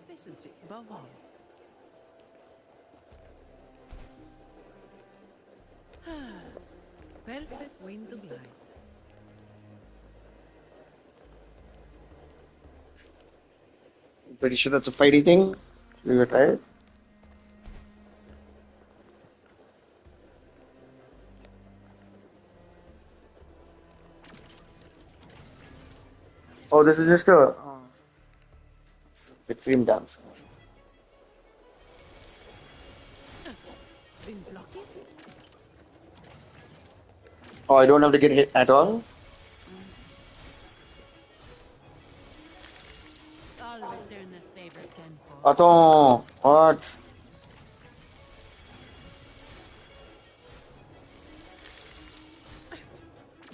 Efficiency above all. Perfect wind to glide. I'm pretty sure that's a fighty thing. Should we go try it? Oh, this is just a Victorian dance. Been blocking? Oh, I don't have to get hit at all? I'll return the favor tenfold. Attends, what?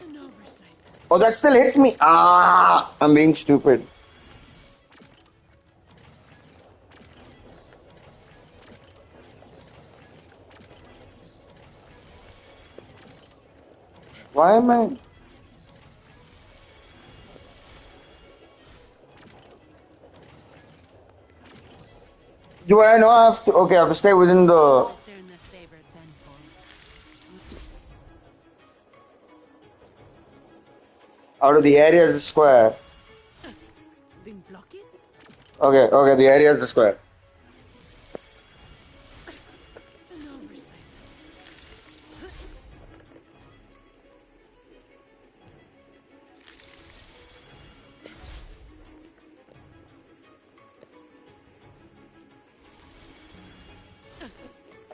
An oversight. Oh, that still hits me. Ah, I'm being stupid. Why am I? Do I know I have to? Okay, I have to stay within the. Return the favor tenfold. Out of the area is the square. Been blocking? Okay, the area is the square. An oversight.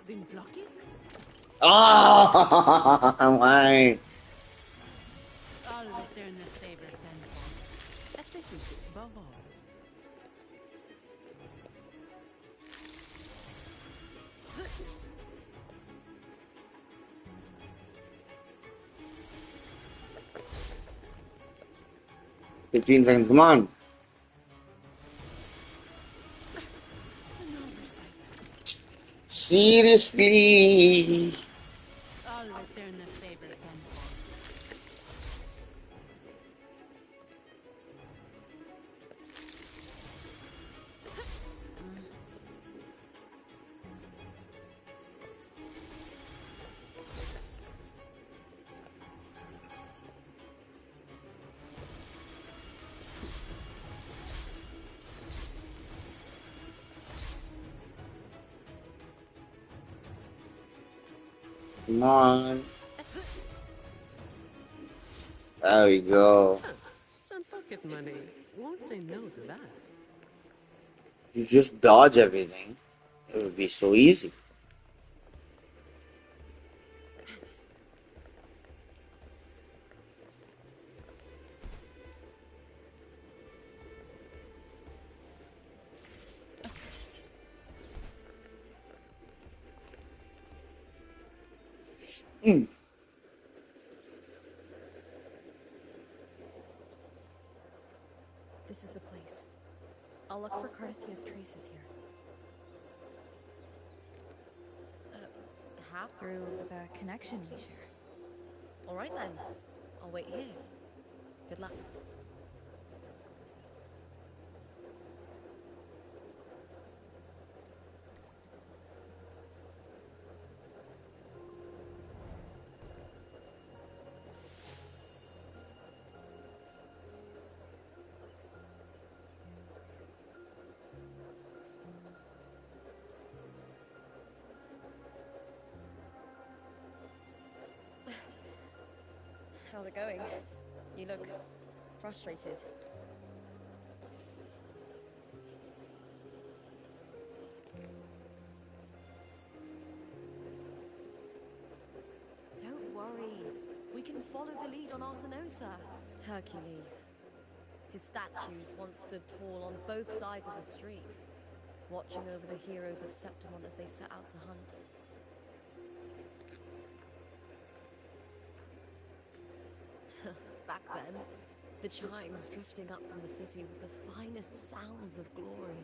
Then block it? Ah, why? I'll return the favor tenfold. Efficiency above all. $15 seconds, come on. An oversight. Seriously. I'll return the favor tenfold. Come on. There we go. Some pocket money. Won't say no to that. If you just dodge everything, it would be so easy. This is the place. I'll look for Carthia's traces here. Perhaps Through the connection we share. All right then. I'll wait here. Good luck. How's it going? You look frustrated. Don't worry. We can follow the lead on Arsenosa. Hercules. His statues once stood tall on both sides of the street, watching over the heroes of Septimont as they set out to hunt. Back then, the chimes drifting up from the city with the finest sounds of glory.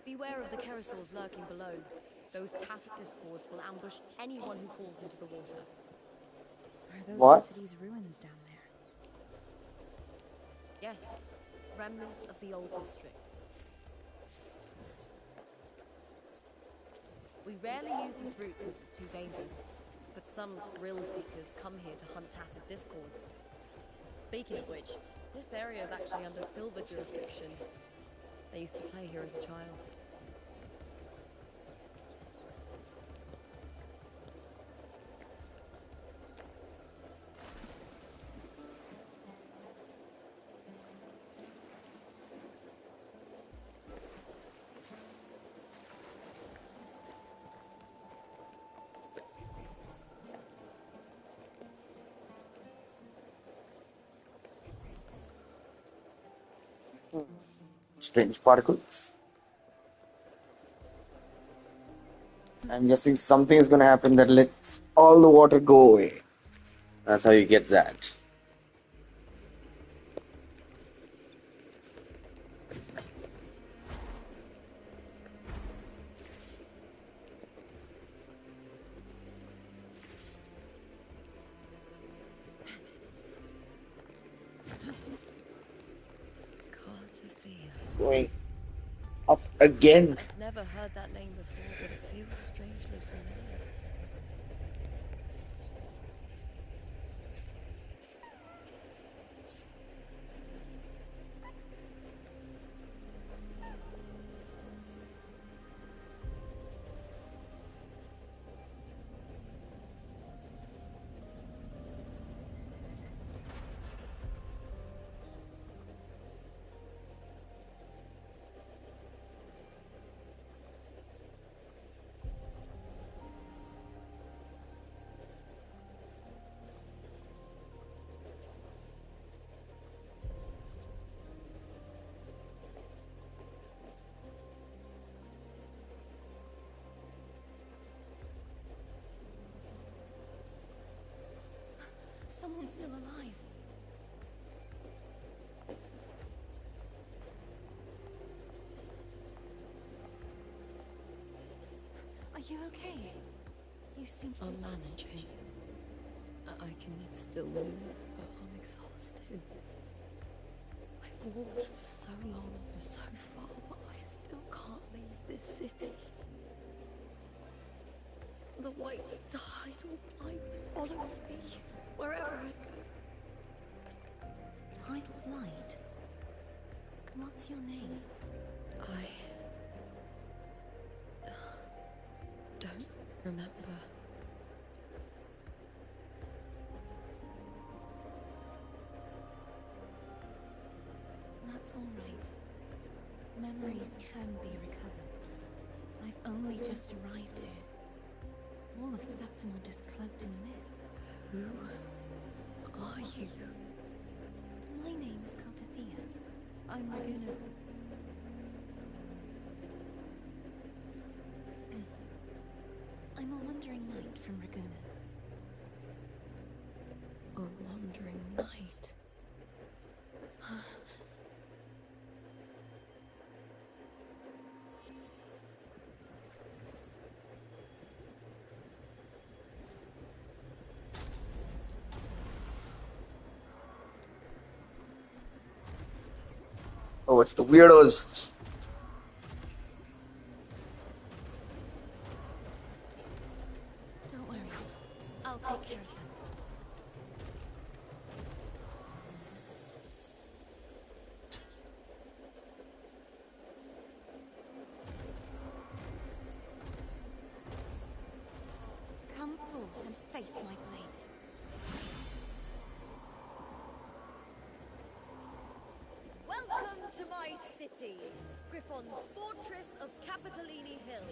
Beware of the Kerosaurs lurking below. Those tacit discords will ambush anyone who falls into the water. Are those What? the city's ruins down there? Yes, remnants of the old district. We rarely use this route since it's too dangerous, but some thrill seekers come here to hunt tacit discords. Speaking of which, this area is actually under Silver jurisdiction. I used to play here as a child. Strange particles. I'm guessing something is going to happen that lets all the water go away. That's how you get that. Carthathia. Going up again. I've never heard that name before, but it feels strangely familiar. Someone's still alive. Are you okay? You seem... I'm managing. I can still move, but I'm exhausted. I've walked for so long, for so far, but I still can't leave this city. The white tidal light follows me wherever I go. Tidal light? What's your name? I don't remember. That's all right. Memories can be recovered. I've only just arrived here. All of Septimont is cloaked in mist. Who are you? My name is Kaltathea. I'm Raguna's... I'm a wandering knight from Raguna. A wandering knight. Oh, it's the weirdos. Don't worry. I'll take care of them. Come forth and face my blade. Welcome to my city, Griffon's fortress of Capitolini Hill.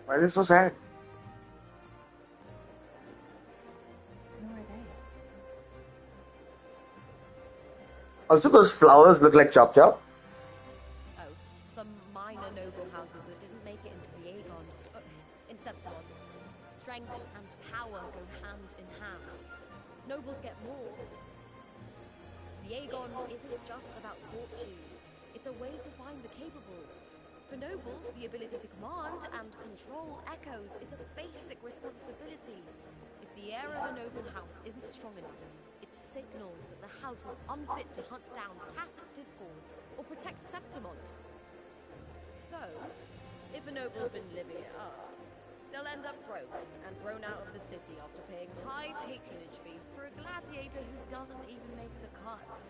Why are they so sad? Who are they? Also, those flowers look like Chop Chop. Oh, some minor noble houses that didn't make it into the Aegon. In Septimont. Strength and power go hand in hand. Nobles get more. The Aegon isn't just about fortune. It's a way to find the capable. For nobles, the ability to command and control echoes is a basic responsibility. If the heir of a noble house isn't strong enough, it signals that the house is unfit to hunt down tacit discords or protect Septimont. So, if a noble's been living it up, they'll end up broke and thrown out of the city after paying high patronage fees for a gladiator who doesn't even make the cut.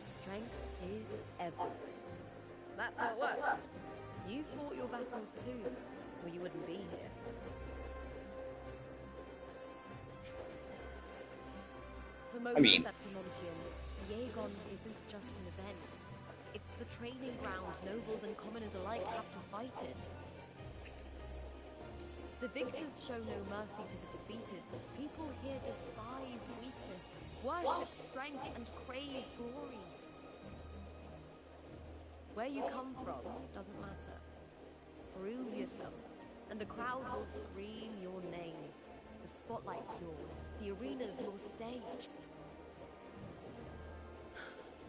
Strength is everything. That's how it works. You fought your battles too, or you wouldn't be here. For most Septimontians, the Aegon isn't just an event. It's the training ground nobles and commoners alike have to fight in. The victors show no mercy to the defeated. People here despise weakness, worship strength, and crave glory. Where you come from doesn't matter. Prove yourself, and the crowd will scream your name. The spotlight's yours, the arena's your stage.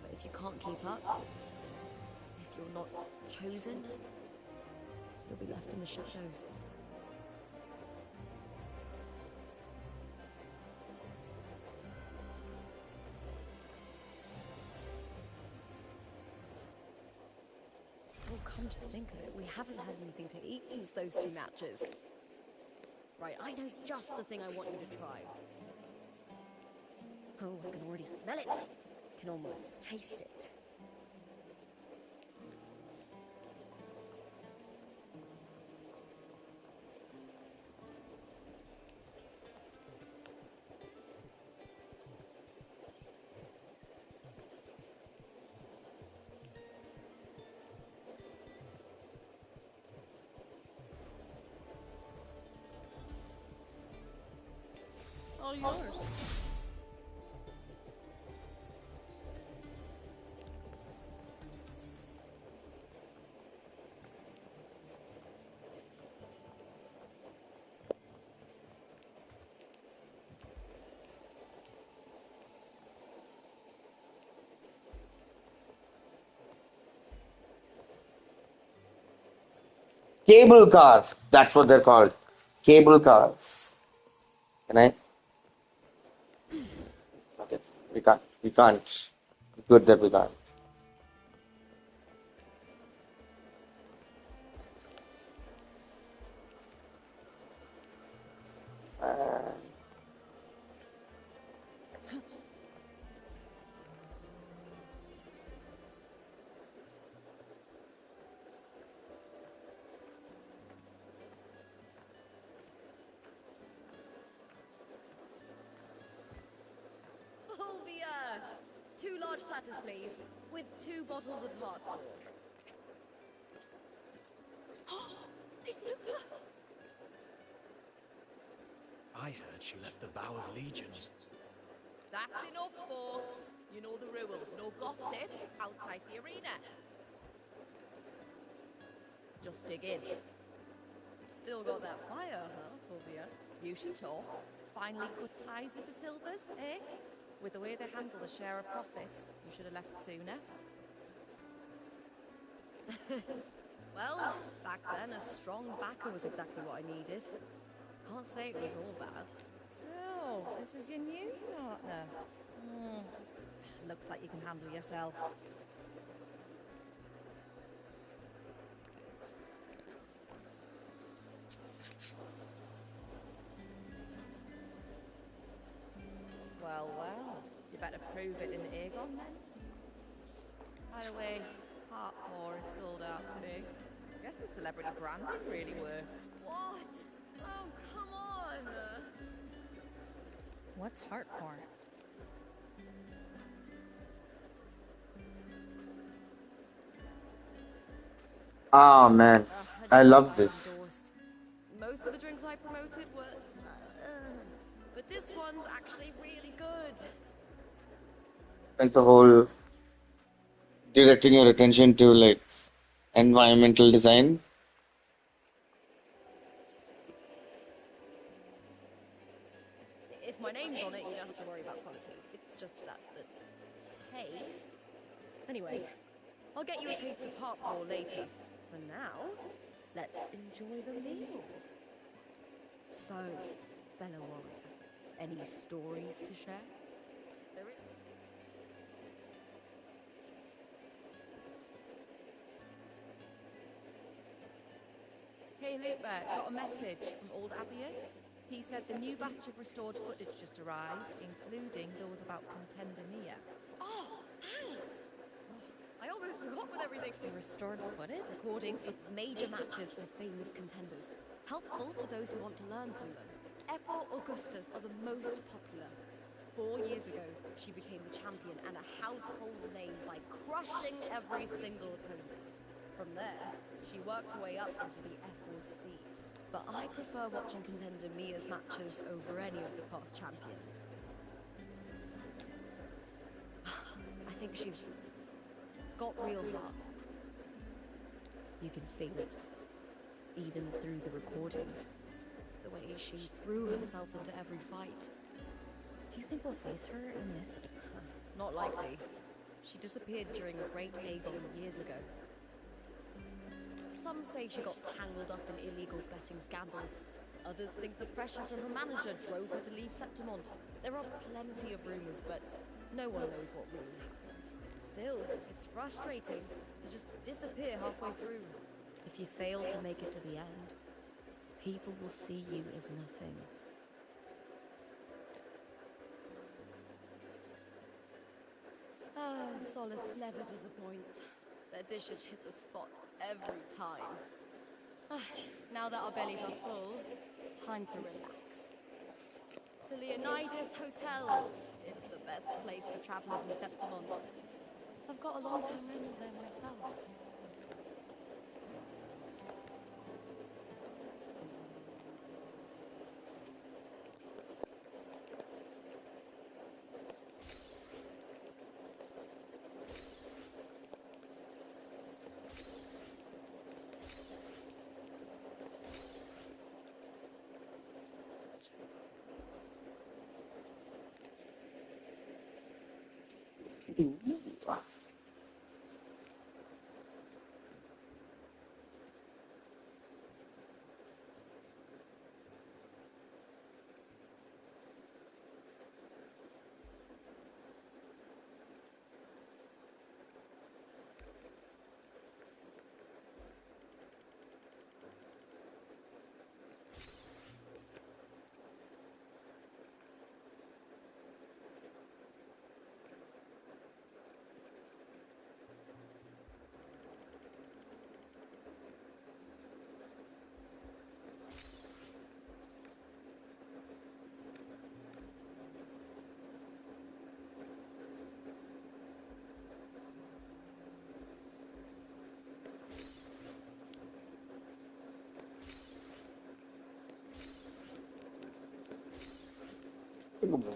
But if you can't keep up, if you're not chosen, you'll be left in the shadows. Come to think of it, we haven't had anything to eat since those 2 matches. Right, I know just the thing I want you to try. Oh, I can already smell it. Can almost taste it. All yours. Cable cars. That's what they're called. Cable cars. Can I? Okay. We can't. We can't. It's good that we can't. Fulvia! 2 large platters, please, with 2 bottles of hot water. It's Lupa! I heard she left the Bow of Legions. That's enough, folks. You know the rules. No gossip outside the arena. Just dig in. Still got that fire, huh, Fulvia? You should talk. Finally cut ties with the Silvers, eh? With the way they handle the share of profits, you should have left sooner. Well, back then, a strong backer was exactly what I needed. Can't say it was all bad. So, this is your new partner. Looks like you can handle yourself. Well, well, you better prove it in the Aegon then. By the way, Heartpaw is sold out today. I guess the celebrity branding really worked. What? Oh, come on! What's heart porn? Ah man, A I drink love I this. endorsed. Most of the drinks I promoted were... but this one's actually really good. Like the whole directing your attention to like environmental design. If my name's on it, you don't have to worry about quality. It's just that the taste... Anyway, I'll get you a taste of Heartpaw later. For now, let's enjoy the meal. So, fellow warrior, any stories to share? There is... Hey Lupa, got a message from old Abius. He said the new batch of restored footage just arrived, including those about Contender Mia. Oh, thanks! I almost forgot with everything. Restored footage? Recordings of major matches with famous contenders. Helpful for those who want to learn from them. F4 Augustas are the most popular. 4 years ago, she became the champion and a household name by crushing every single opponent. From there, she worked her way up into the F4 seat. But I prefer watching Contender Mia's matches over any of the past champions. I think she's got real heart. You can feel it, even through the recordings. The way she threw herself into every fight. Do you think we'll face her in this? Not likely. She disappeared during a great Aegon years ago. Some say she got tangled up in illegal betting scandals. Others think the pressure from her manager drove her to leave Septimont. There are plenty of rumors, but no one knows what really happened. Still, it's frustrating to just disappear halfway through. If you fail to make it to the end, people will see you as nothing. Solace never disappoints. Their dishes hit the spot every time. Now that our bellies are full, time to relax. To Leonidas Hotel. It's the best place for travelers in Septimont. I've got a long-term rental there myself.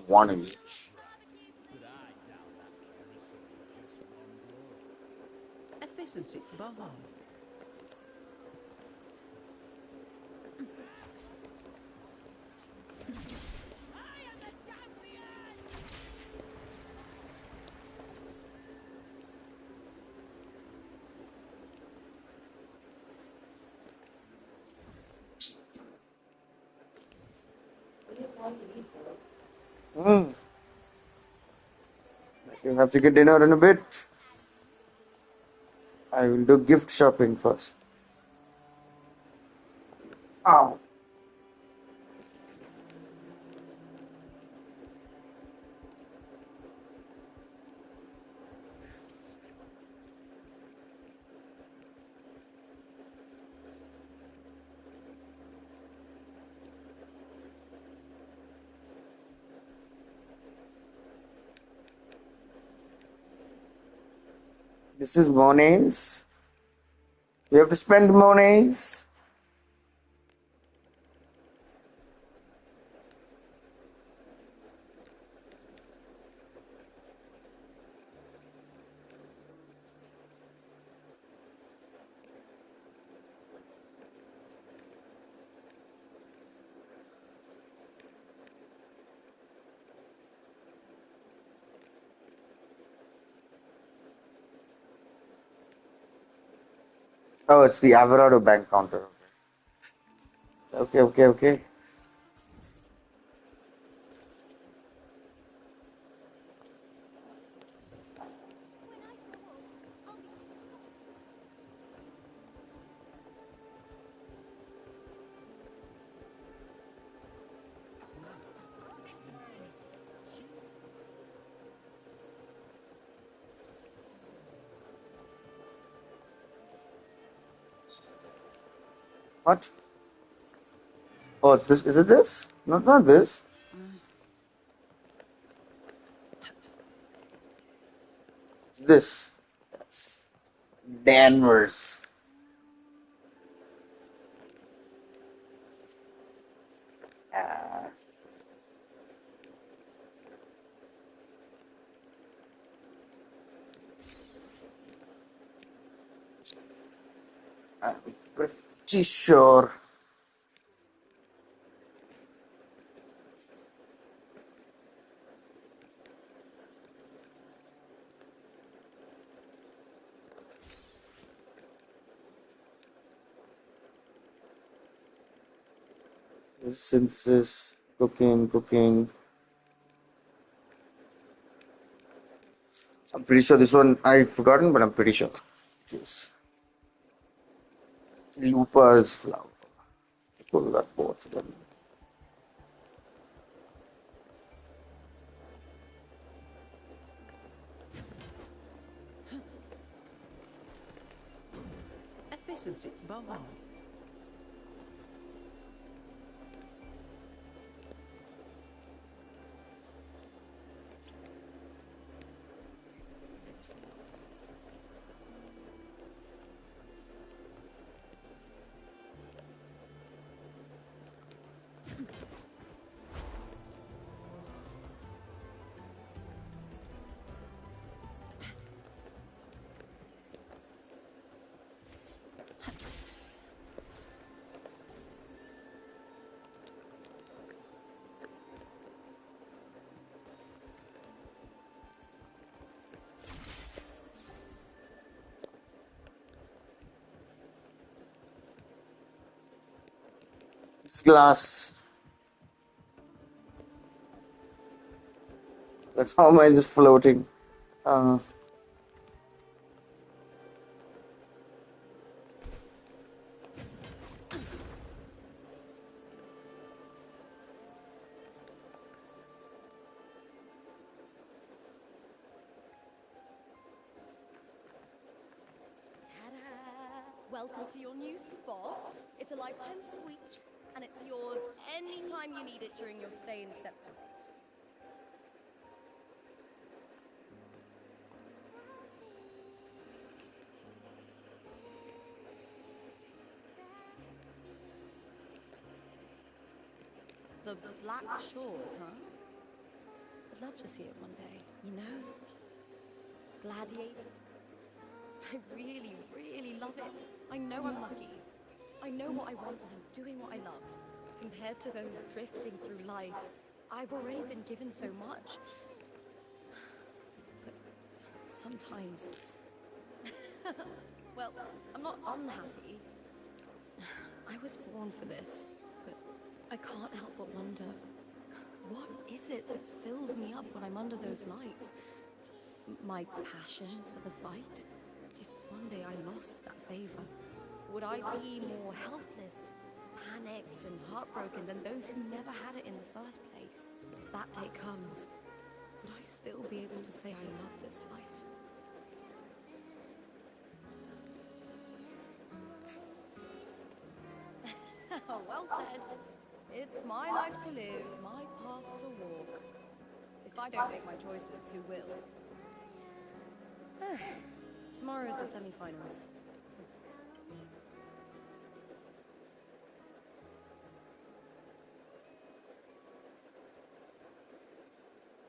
One of each. But I doubt that kerosene just one blow. Efficiency Bahal. Hmm. You have to get dinner in a bit. I will do gift shopping first. Ow. This is monies. We have to spend monies. Oh, it's the Alvarado bank counter. Okay. When I grow up, I'll be strong. What? Oh, this is it. This? Not this. It's this. Yes. Danvers. Ah. I'm pretty sure. Synthesis, cooking. I'm pretty sure this one I've forgotten, but I'm pretty sure. Yes. Lupa's flower. Pull that both of them. Efficiency Bahal. It's glass. That's how am I just floating? Uh, Ta-da! Welcome to your new spot. It's a lifetime suite, and it's yours anytime you need it during your stay in Septimont. The Black Shores, huh? I'd love to see it one day. You know, Gladiator. I really, really love it. I know I'm lucky. I know what I want and I'm doing what I love. Compared to those drifting through life, I've already been given so much. But sometimes... well, I'm not unhappy. I was born for this, but I can't help but wonder, what is it that fills me up when I'm under those lights? My passion for the fight? If one day I lost that favor, would I be more helpless, panicked and heartbroken than those who never had it in the first place? If that day comes, would I still be able to say I love this life? Well said. It's my life to live, my path to walk. If I don't make my choices, who will? Tomorrow's the semi-finals.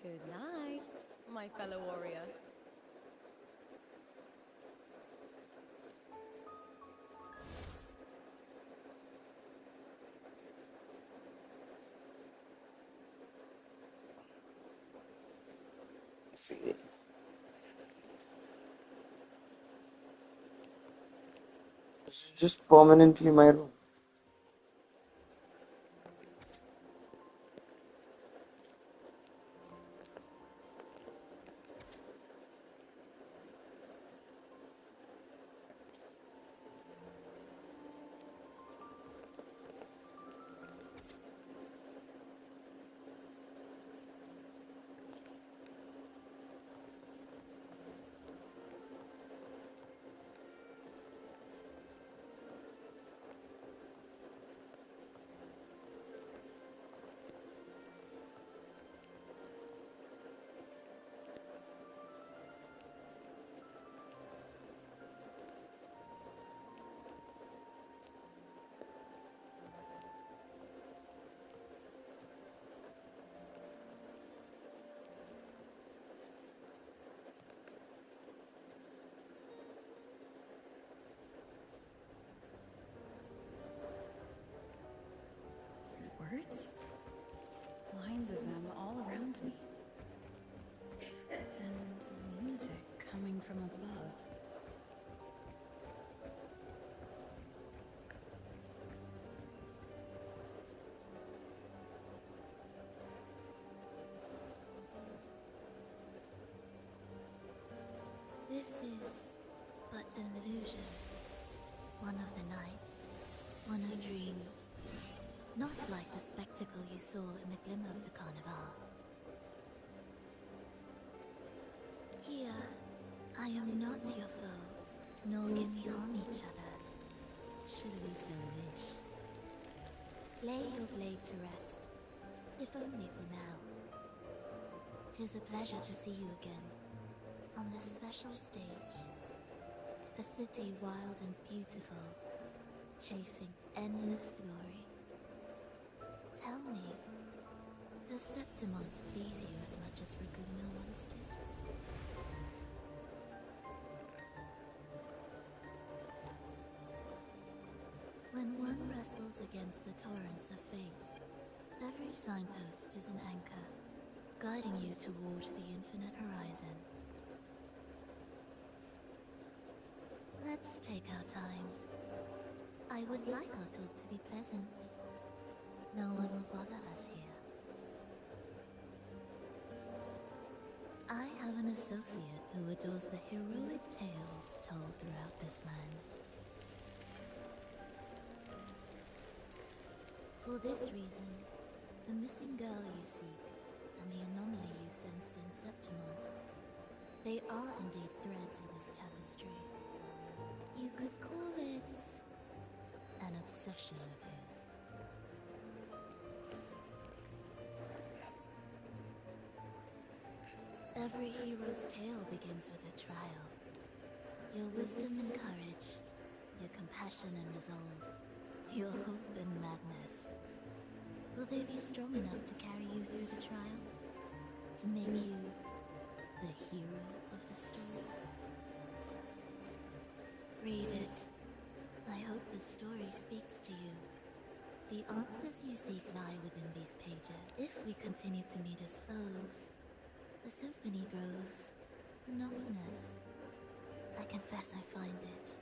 Good night, my fellow warrior. see. It's just permanently my room. Words? Lines of them all around me. And music coming from above. This is but an illusion. One of the nights, one of dreams. Not like the spectacle you saw in the glimmer of the carnival. Here, I am not your foe, nor can we harm each other. Should we so wish? Lay your blade to rest, if only for now. 'Tis a pleasure to see you again, on this special stage. A city wild and beautiful, chasing endless glory. Tell me, does Septimont please you as much as Raguna once did? When one wrestles against the torrents of fate, every signpost is an anchor, guiding you toward the infinite horizon. Let's take our time. I would like our talk to be pleasant. No one will bother us here. I have an associate who adores the heroic tales told throughout this land. For this reason, the missing girl you seek and the anomaly you sensed in Septimont, they are indeed threads in this tapestry. You could call it an obsession of his. Every hero's tale begins with a trial. Your wisdom and courage, your compassion and resolve, your hope and madness. Will they be strong enough to carry you through the trial? To make you the hero of the story? Read it. I hope the story speaks to you. The answers you seek lie within these pages. If we continue to meet as foes, the symphony grows monotonous. I confess I find it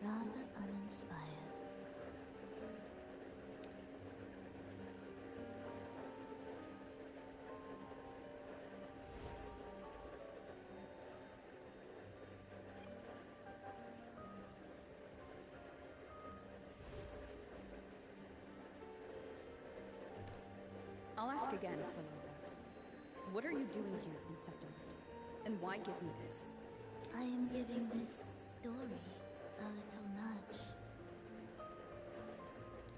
rather uninspired. I'll ask again, Philova. What are you doing here in Septimont? And why give me this? I am giving this story a little nudge.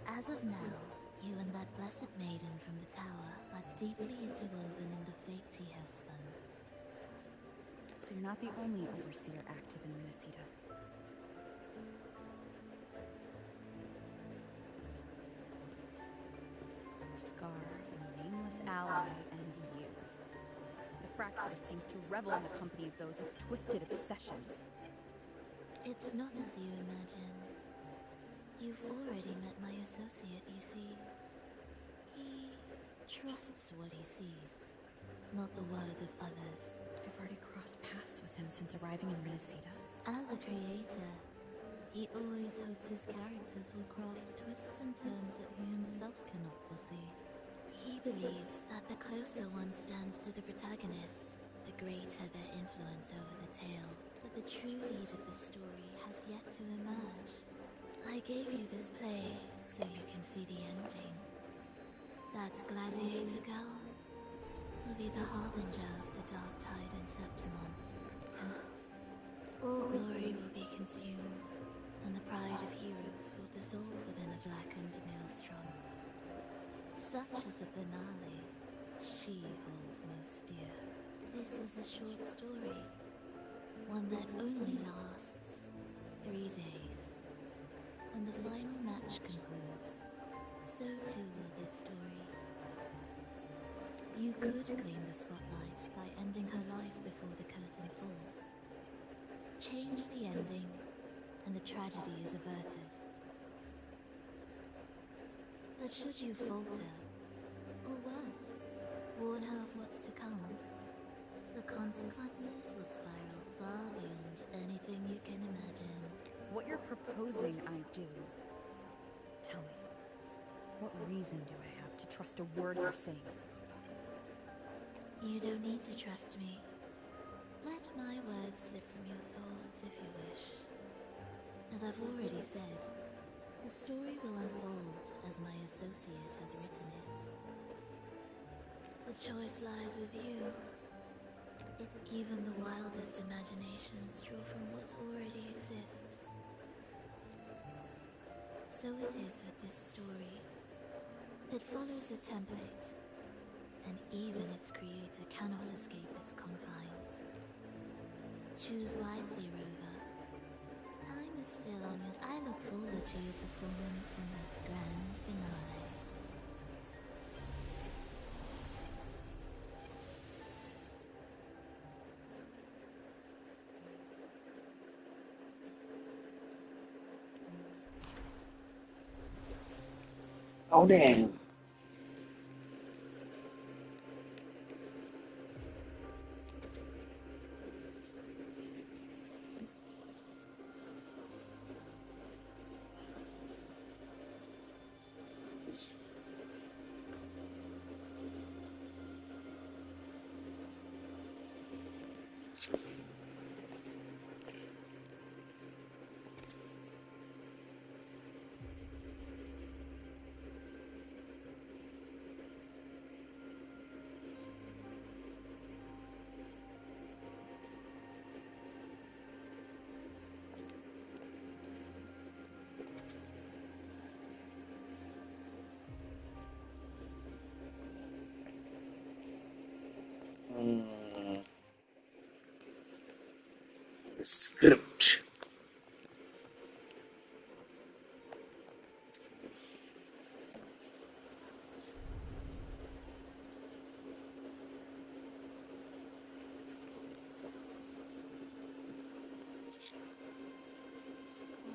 As of now, you and that blessed maiden from the tower are deeply interwoven in the fate he has spun. So you're not the only overseer active in Renacida. Scar, the nameless ally, and you. The Fraxidus seems to revel in the company of those with twisted obsessions. It's not as you imagine. You've already met my associate, you see. He trusts what he sees, not the words of others. I've already crossed paths with him since arriving in Renacida. As a creator, he always hopes his characters will craft twists and turns that he himself cannot foresee. He believes that the closer one stands to the protagonist, the greater their influence over the tale. But the true lead of the story has yet to emerge. I gave you this play so you can see the ending. That gladiator girl will be the harbinger of the dark tide in Septimont. All glory will be consumed, and the pride of heroes will dissolve within a blackened maelstrom. Such is the finale she holds most dear. This is a short story, one that only lasts 3 days. When the final match concludes, so too will this story. You could claim the spotlight by ending her life before the curtain falls. Change the ending, and the tragedy is averted. But should you falter, or worse, warn her of what's to come, the consequences will spiral far beyond anything you can imagine. What you're proposing I do. Tell me, what reason do I have to trust a word you're saying, Philova? You don't need to trust me. Let my words slip from your thoughts if you wish. As I've already said, the story will unfold as my associate has written it. The choice lies with you. Even the wildest imaginations draw from what already exists. So it is with this story. It follows a template, and even its creator cannot escape its confines. Choose wisely, Rover. Time is still on your side. I look forward to your performance in this grand finale. Oh, damn. script.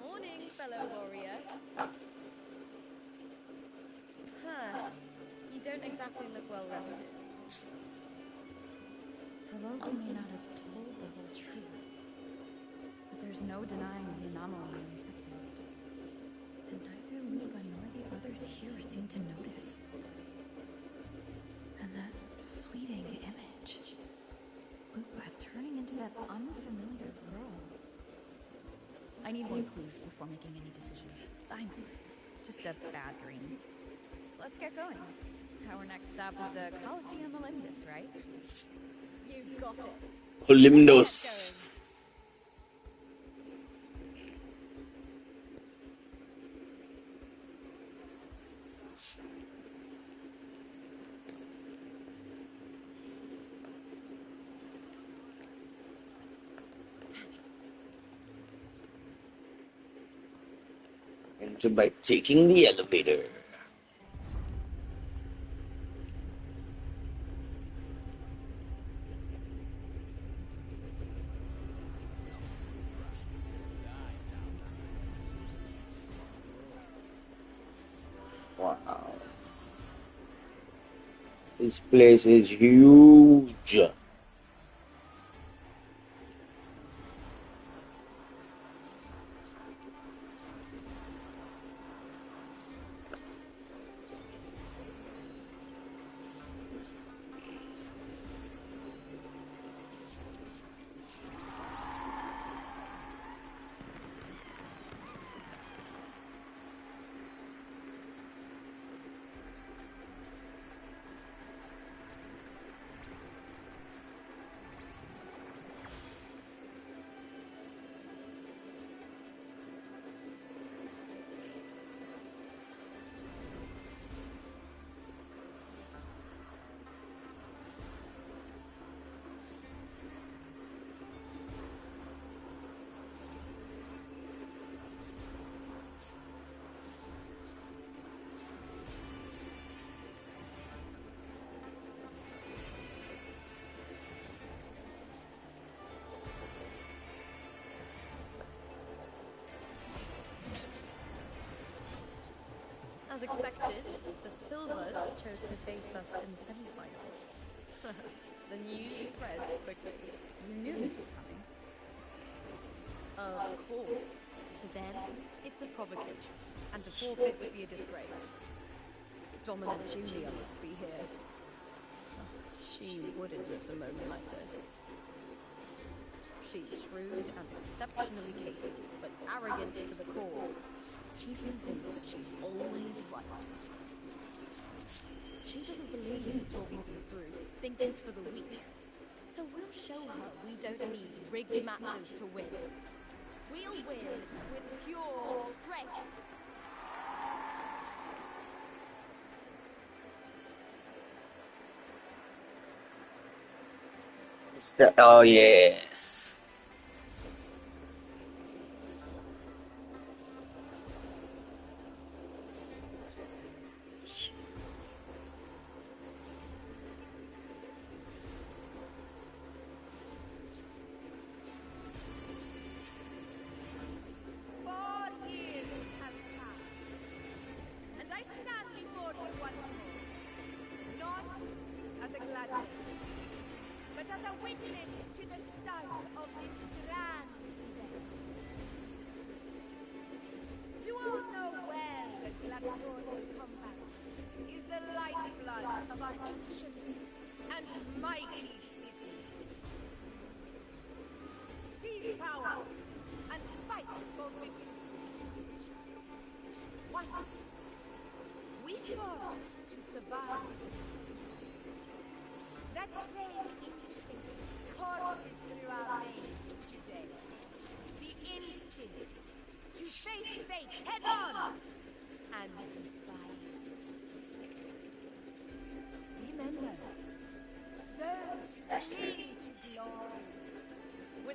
Morning, fellow warrior. Huh. You don't exactly look well rested. Vologi may not have told the whole truth, but there's no denying the anomaly in Septimont. And neither Lupa nor the others here seem to notice. And that fleeting image. Lupa turning into that unfamiliar girl. I need more clues before making any decisions. I'm just a bad dream. Let's get going. Our next stop is the Colosseum Olympus, right? You got it. Olympus. Enter by taking the elevator. Wow. This place is huge. As expected, the Silvers chose to face us in the semi-finals. The news spreads quickly. You knew this was coming. Of course. To them, it's a provocation. And to forfeit would be a disgrace. Dominant Julia must be here. She wouldn't miss a moment like this. She's shrewd and exceptionally capable, but arrogant to the core. She's convinced that she's always right. She doesn't believe in talking things through, thinks it's for the weak. So we'll show her we don't need rigged matches to win. We'll win with pure strength. Oh, yes.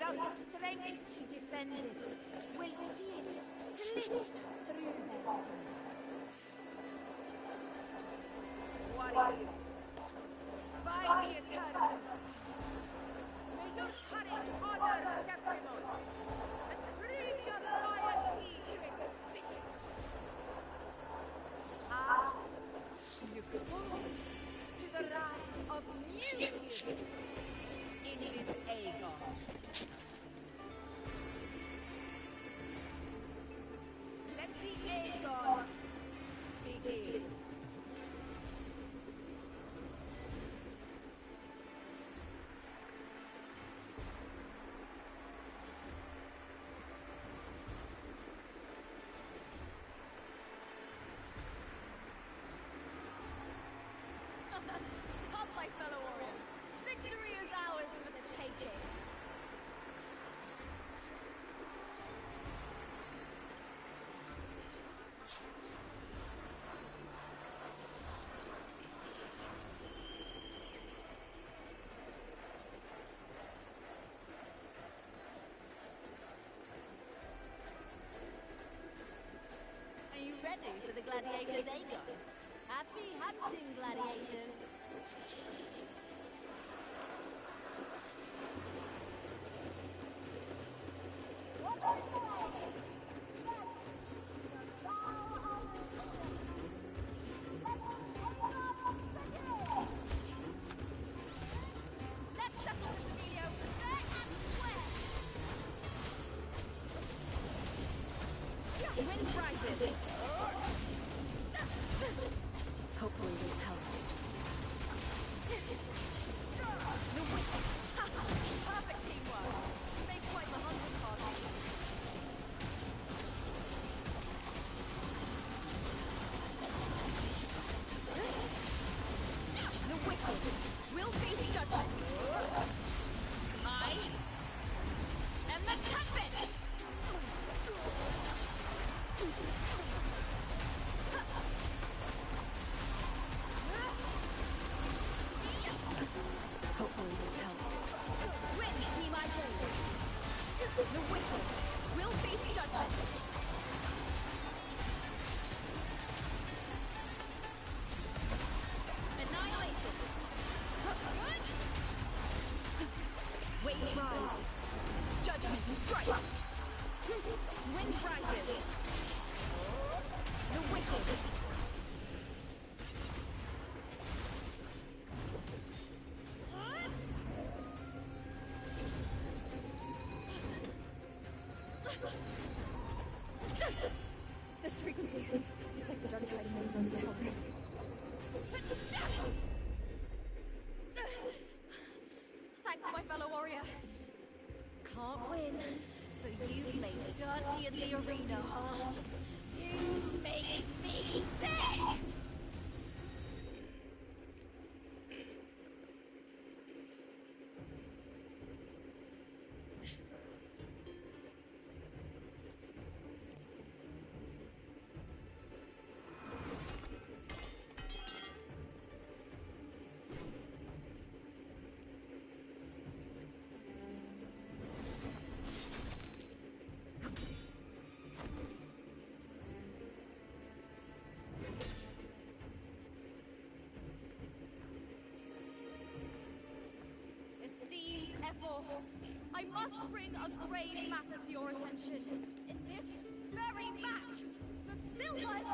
without the strength to defend it will see it slip through their fingers. Warriors, by the Eternals, may your courage honor Septimont and prove your loyalty to its spirit. I look forward to the rise of new heroes in this Aegon. Let the Aegon begin. Come, my fellow warrior. Victory is ours for the taking. Are you ready for the gladiators, Aegon? Happy hunting, gladiators! Let's settle this, Emilio, fair and square. Win prizes! Hopefully this helped. Perfect teamwork. Made quite the hunting party. The wicked will face judgment. I am the Tempest! Hopefully this helped. Win me my blade. The wicked will face judgment. Annihilation. Waves rise. Judgment strikes. Win prizes. The wicked. This frequency. It's like the dark tide in the inverted tower. Thanks, my fellow warrior. Can't win, so you play dirty in the arena, huh? You make me sick! Esteemed Ephor, I must bring a grave matter to your attention. In this very match, the Silvers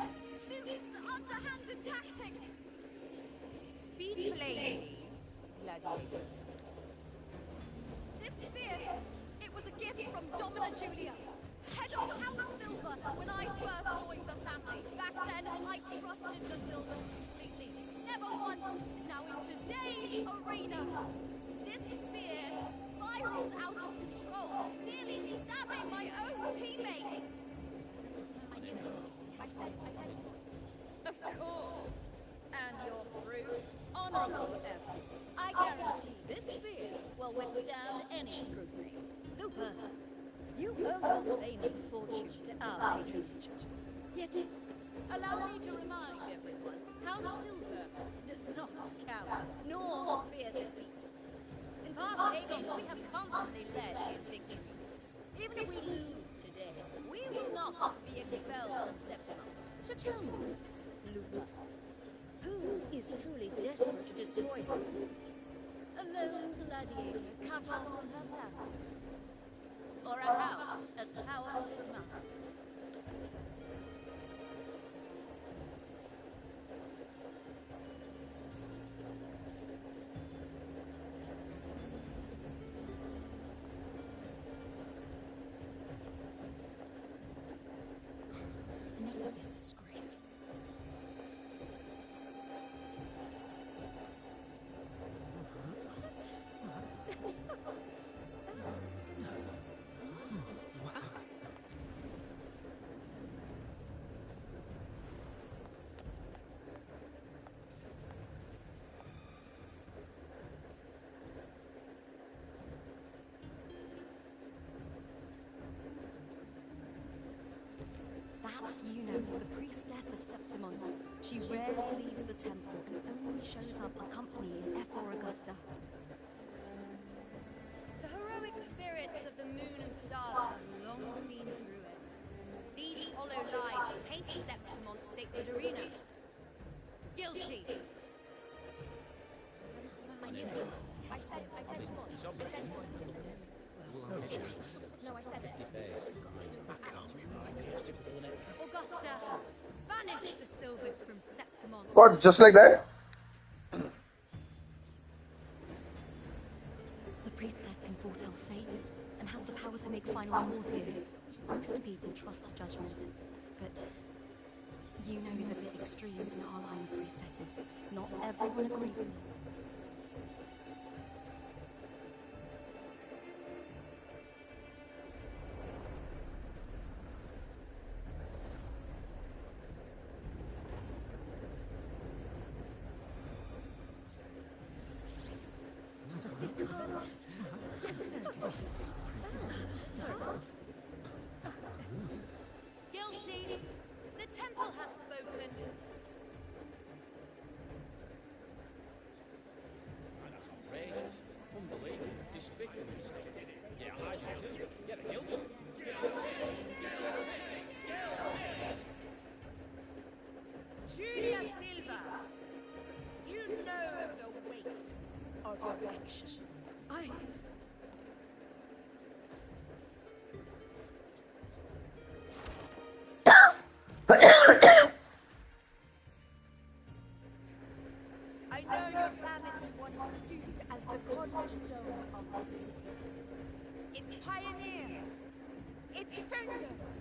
stooped to underhanded tactics. Speak plainly, gladiator. This spear, it was a gift from Domina Julia, head of House Silver, when I first joined the family. Back then, I trusted the Silvers completely. Never once. Now in today's arena, this spear spiraled out of control, nearly stabbing my own teammate. I knew it. I said it. Of course. And your proof? Honorable F. I guarantee this spear will withstand any scrutiny. Looper, you owe your fame and fortune to our patronage. Yet, allow me to remind everyone, House Silver does not cower, nor fear defeat. Past Aegons, we have constantly led in victories. Even if we lose today, we will not be expelled from Septimont. So tell me, Lupa, who is truly desperate to destroy whom? A lone gladiator cut off from her family? Or a house as powerful as mine? Enough of this disgrace. That's Yuno, the priestess of Septimont. She rarely leaves the temple and only shows up accompanying Ephor Augusta. The heroic spirits of the moon and stars have long seen through it. These hollow lies taint Septimont's sacred arena. Guilty. I said more. I said more. No chance. No, I said it. That can't be right. Augusta, banish the Silvers from Septimont. What? Just like that? The priestess can foretell fate and has the power to make final calls here. Most people trust her judgment, but Yuno is a bit extreme in our line of priestesses. Not everyone agrees with her. Guilty. The temple has spoken. That's outrageous. Unbelievable. Despicable stuff. Yeah, I do too. Yeah, they're guilty. Julia Silva, you know the weight of your actions. I know your family once stood as the cornerstone of this city. Its pioneers, its founders,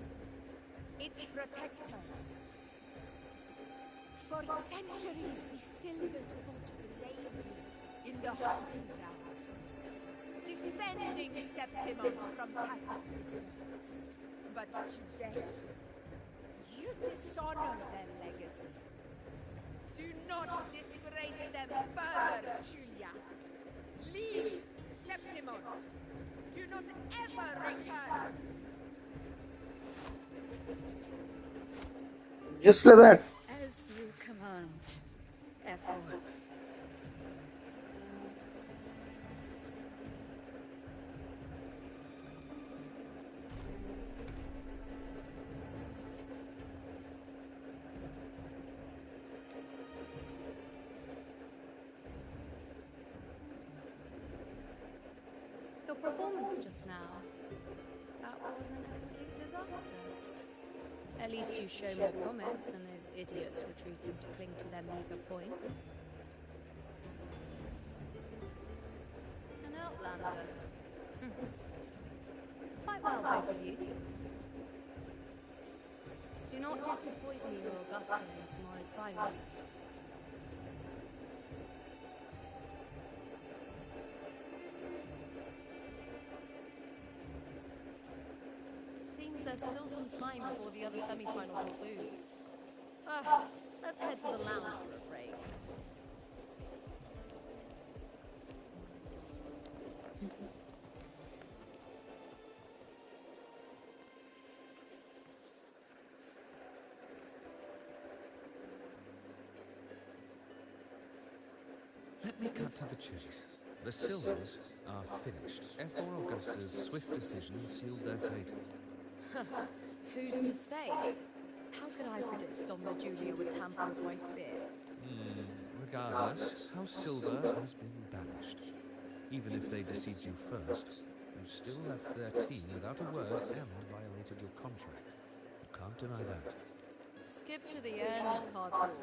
its protectors. For centuries, the Silvers fought bravely in the hunting grounds, defending Septimont from tacit disgrace. But today, you dishonor their legacy. Do not disgrace them further, Julia. Leave Septimont. Do not ever return. Just like that. As you command, Ephor. Your performance just now, that wasn't a complete disaster. At least you show more promise than those idiots retreating to cling to their meager points. An outlander. Fight well, both of you. Do not disappoint me or Augusta in tomorrow's final. Seems there's still some time before the other semi-final concludes. Let's head to the lounge for a break. Let me cut to the chase. The Silvers are finished. F4 Augusta's swift decision sealed their fate. Who's to say? How could I predict Domina Julia would tamper with my spear? Regardless, House Silver has been banished. Even if they deceived you first, you still left their team without a word and violated your contract. You can't deny that. Skip to the end, Cartoon.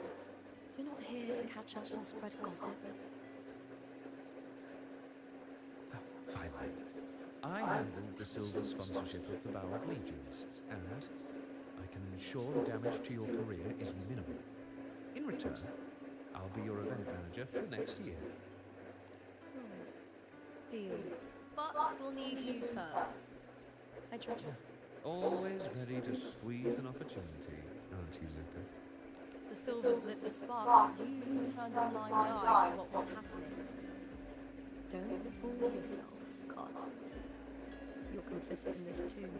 You're not here to catch up or spread gossip. Fine then. I handled the Silver sponsorship of the Bow of Legions, and I can ensure the damage to your career is minimal. In return, I'll be your event manager for the next year. Deal. But we'll need new terms. I try. Always ready to squeeze an opportunity, aren't you, Lupin? The Silvers lit the spark, but you turned a blind eye to what was happening. Don't fool yourself, Cartoon. You're complicit in this too.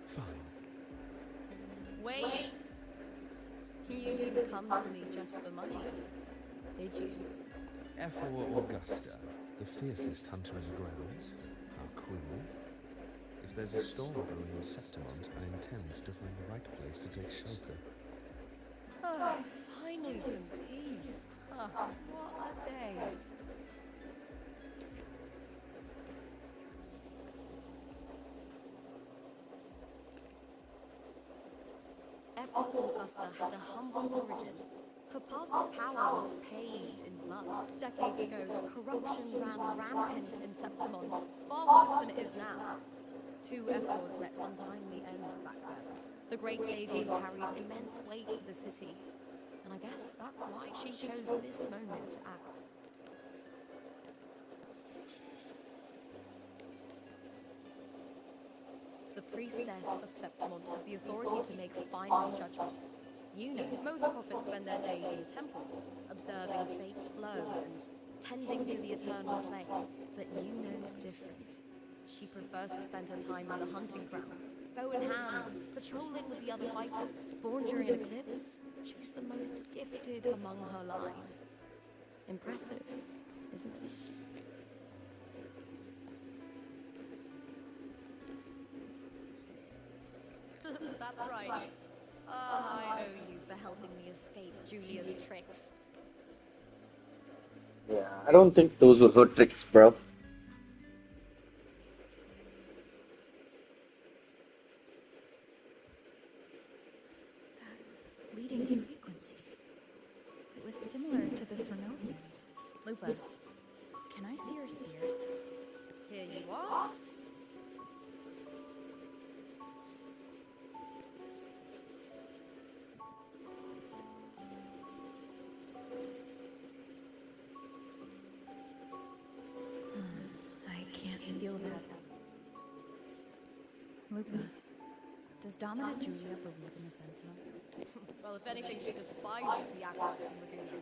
Fine. Wait! You didn't come to me just for money, did you? F4 Augusta, the fiercest hunter in the grounds, our queen. If there's a storm brewing in Septimont, I intend to find the right place to take shelter. Oh, finally some peace. What a day. F4 Augusta had a humble origin. Her path to power was paved in blood. Decades ago, corruption ran rampant in Septimont, far worse than it is now. Two F4s met untimely ends back then. The great Aegon carries immense weight for the city, and I guess that's why she chose this moment to act. The priestess of Septimont has the authority to make final judgments. You know, most prophets spend their days in the temple, observing fate's flow and tending to the eternal flames. But you know's different. She prefers to spend her time in the hunting grounds, bow in hand, patrolling with the other fighters. Born during an eclipse, she's the most gifted among her line. Impressive, isn't it? That's right. I owe you for helping me escape Julia's tricks. Yeah, I don't think those were her tricks, bro. That fleeting frequency. It was similar to the Thermonians. Lupa, can I see your spear? Here you are. I can't feel that. Lupa, does Domina Julia believe in the Sentinel? Well, if anything, she despises the acolytes in Laguna.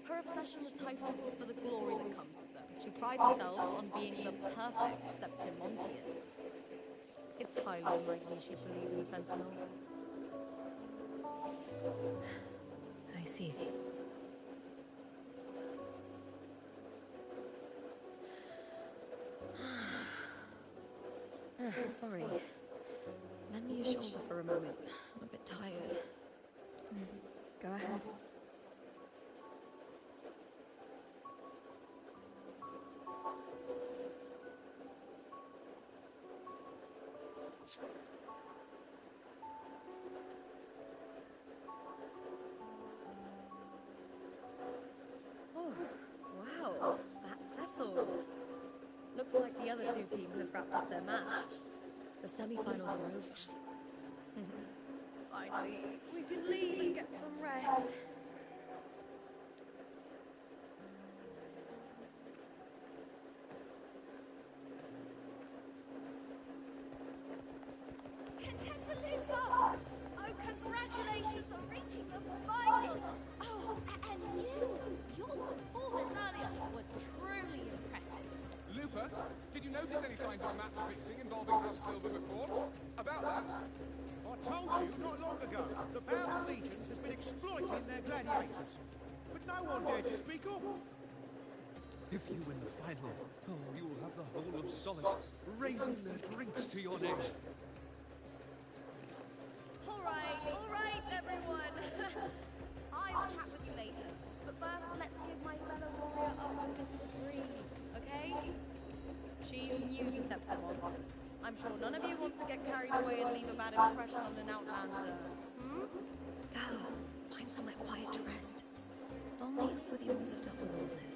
Her obsession with titles is for the glory that comes with them. She prides herself on being the perfect Septimontian. It's highly unlikely she'd believe in the Sentinel. I see. Sorry. Lend me your shoulder for a moment. I'm a bit tired. Go ahead. Oh, wow. That's settled. Looks like the other two teams have wrapped up their match. The semi-finals are over. Finally, we can leave and get some rest. Contender Lupa! Oh, congratulations on reaching the final! Oh, and your performance earlier was truly impressive. Lupa, did you notice any signs of match fixing involving House Silver before? About that? I told you not long ago, the Bow of Legions has been exploiting their gladiators. But no one dared to speak up. If you win the final, you will have the whole of Solace raising their drinks to your name. All right, everyone. I'll chat with you later. But first, let's give my fellow warrior a moment to breathe, okay? She's new to Septimont. I'm sure none of you want to get carried away and leave a bad impression on an outlander. Go. Find somewhere quiet to rest. I'll meet up with you once I've dealt with all this.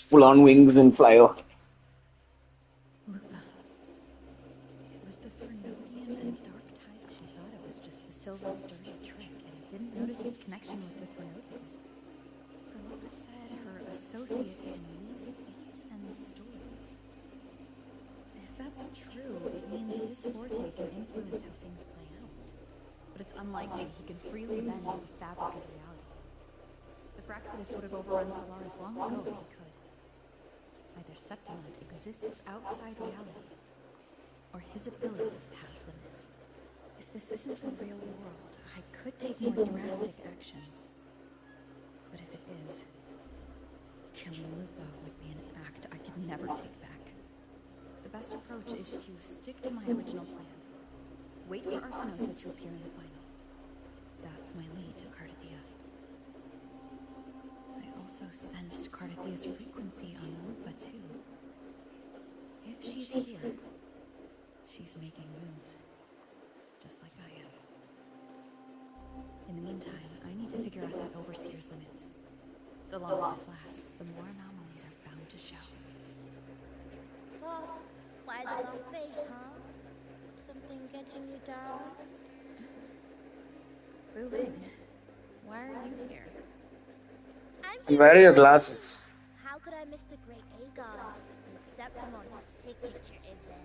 Full on wings and fly off. Lupa. It was the Threnodian and Dark type. She thought it was just the Silva's dirty trick and didn't notice its connection with the Threnodian. For Lupa said her associate can weave fate and stories. If that's true, it means his forte can influence how things play out. But it's unlikely he can freely bend the fabric of reality. The Fraxidus would have overrun Solaris long ago if he could. Either Septimont exists outside reality, or his ability has limits. If this isn't the real world, I could take more drastic actions. But if it is, killing Lupa would be an act I could never take back. The best approach is to stick to my original plan. Wait for Arsenosa to appear in the final. That's my lead to Cardathia. I also sensed Cardathia's frequency on Lupa too. If she's here, she's making moves. Just like I am. In the meantime, I need to figure out that Overseer's limits. The longer this lasts, the more anomalies are bound to show. Boss, why the long face, huh? Something getting you down? Wuling, why are you here? And where are your glasses? How could I miss the Great Aegon? It's Septimont's signature event.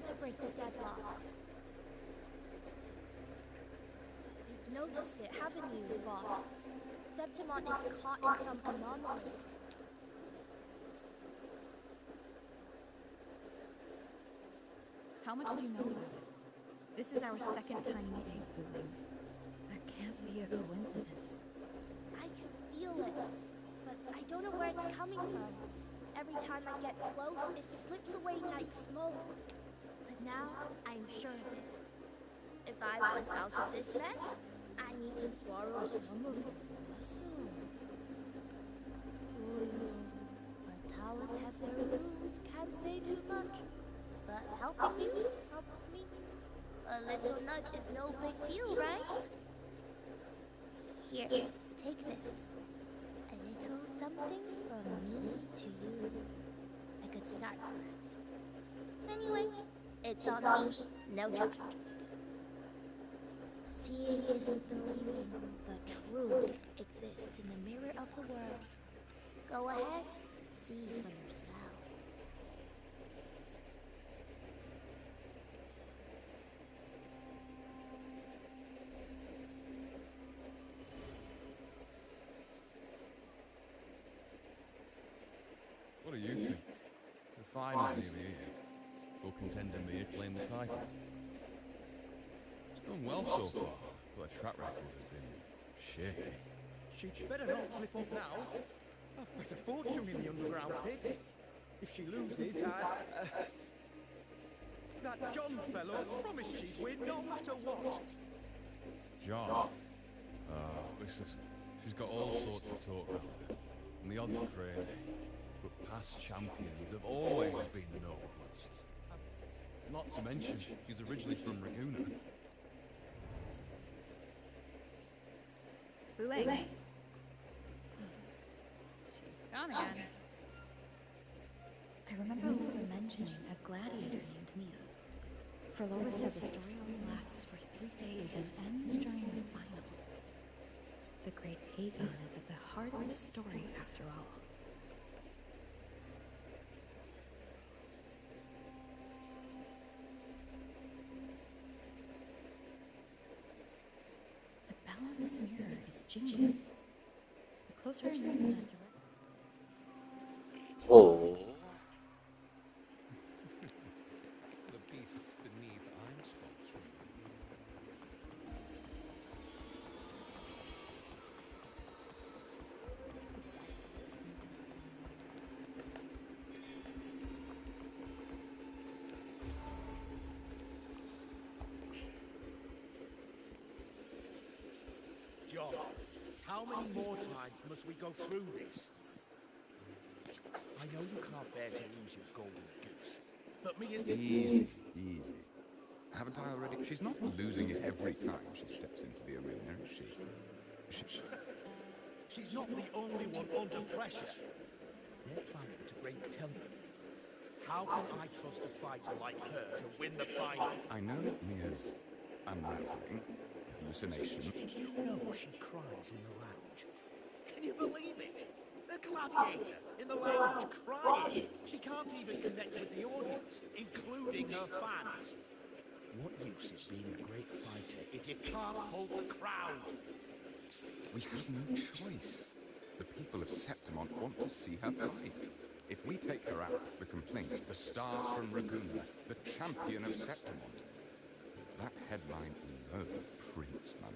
To break the deadlock. You've noticed it, haven't you, boss? Septimont is caught in some anomaly. How much do you know about it? This is our second time meeting, Wuling. That can't be a coincidence. I can feel it, but I don't know where it's coming from. Every time I get close, it slips away like smoke. Now, I'm sure of it. If I want out of this mess, I need to borrow some of your muscle. Ooh, but towers have their rules, can't say too much. But helping you helps me. A little nudge is no big deal, right? Here, take this. A little something from me to you. A good start for us. Anyway, it's on me, no charge. Seeing isn't believing, but truth exists in the mirror of the world. Go ahead, see for yourself. What do you think? The final's nearly here. Will contender Mia claim the title? She's done well so far, but her track record has been shaky. She'd better not slip up now. I've bet a fortune in the underground pits. If she loses, that John fellow promised she'd win no matter what. John? Listen, She's got all sorts of talk around her, and the odds are crazy. But past champions have always been the noble bloods. Not to mention, she's originally from Raguna. Boulain. She's gone again. I remember Luba mentioning a gladiator named Mia. Frolova said the story only lasts for 3 days and ends during the final. The great Aegon is at the heart of the story, after all. The bell on this mirror is jingling. The closer I move in that direction. Oh. The beasts beneath I'm sponsoring. John, how many more times must we go through this? I know you can't bear to lose your golden goose, but Mia's... Easy, easy. Haven't I already? She's not losing it every time she steps into the arena, is she? She's not the only one under pressure. They're planning to bring... Tell me, how can I trust a fighter like her to win the final? I know Mia's unraveling, hallucination. Did you know she cries in the lounge? Can you believe it? A gladiator in the lounge crying. She can't even connect with the audience, including her fans. What use is being a great fighter if you can't hold the crowd? We have no choice. The people of Septimont want to see her fight. If we take her out, the complaint, the star from Raguna, the champion of Septimont, that headline alone prints money.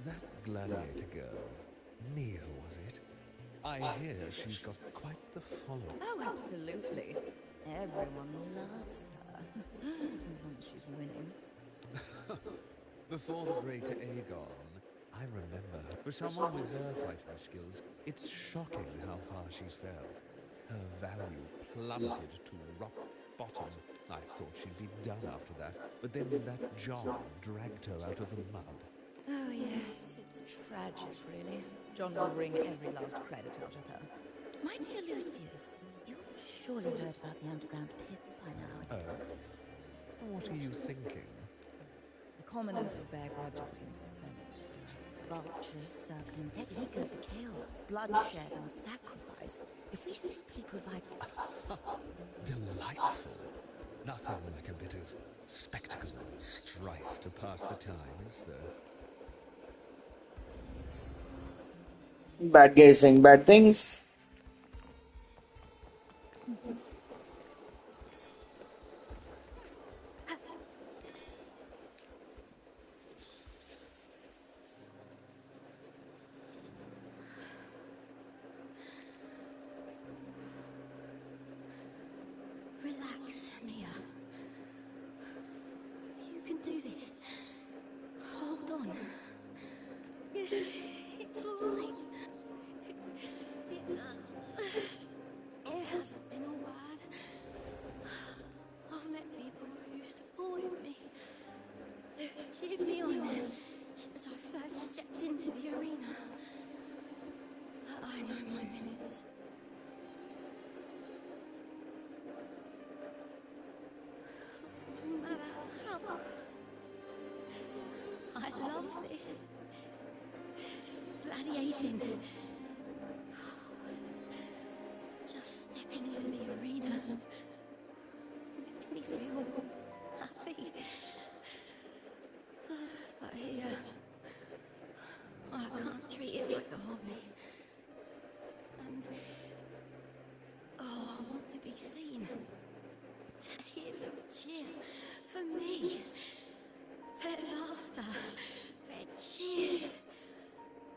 That gladiator girl, Mia, was it? I hear she's got quite the following. Oh, absolutely. Everyone loves her. As long as she's winning. Before the great Aegon, I remember her. For someone with her fighting skills, it's shocking how far she fell. Her value plummeted to rock bottom. I thought she'd be done after that, but then that John dragged her out of the mud. Oh, yes, it's tragic, really. John will wring every last credit out of her. My dear Lucius, you've surely heard about the underground pits by now. Oh? What are you thinking? The commoners who bear grudges against the Senate. Vultures circling their eager for chaos, bloodshed and sacrifice. If we simply provide... Delightful. Nothing like a bit of spectacle and strife to pass the time, is there? Bad guys saying bad things. Relax, Mia. You can do this. Hold on. It's all right. It hasn't been all bad. I've met people who've supported me. They've cheered me on since I first stepped into the arena. But I know my limits. No matter how... I love this. Gladiating. Just stepping into the arena makes me feel happy. But here, I can't treat it like a hobby. And, oh, cheer for me. Their laughter, their cheers.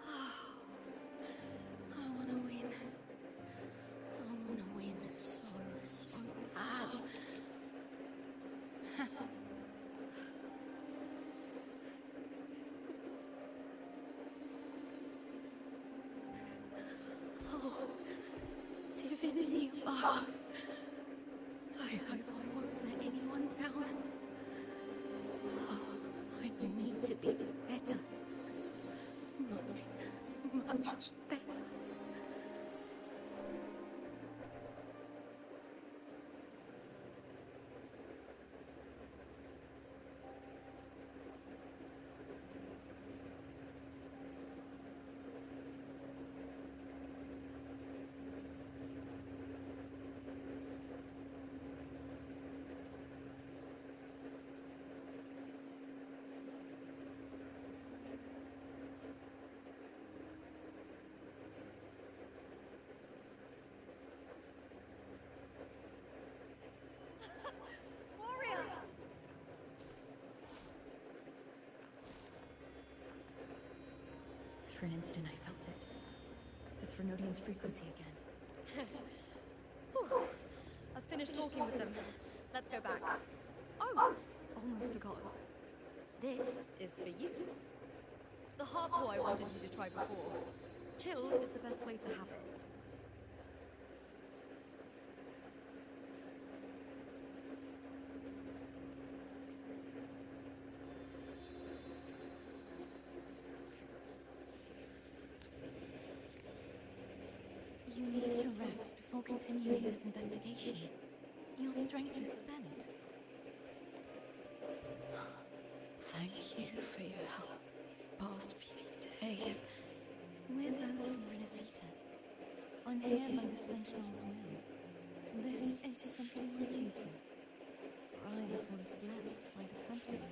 Oh, I wanna win. I wanna win so bad. Oh, divinity above. I hope I won't let anyone down. Oh, I need to be better. Much better. Warrior! For an instant, I felt it. The Threnodian's frequency again. Whew. I've finished talking with them. Let's go back. Oh! Almost forgotten. This is for you. The hardcore I wanted you to try before. Chilled is the best way to have it. You need to rest before continuing this investigation. Your strength is spent. Thank you for your help these past few days. We're both from Renacita. I'm here by the Sentinel's will. This is simply my duty. For I was once blessed by the Sentinel.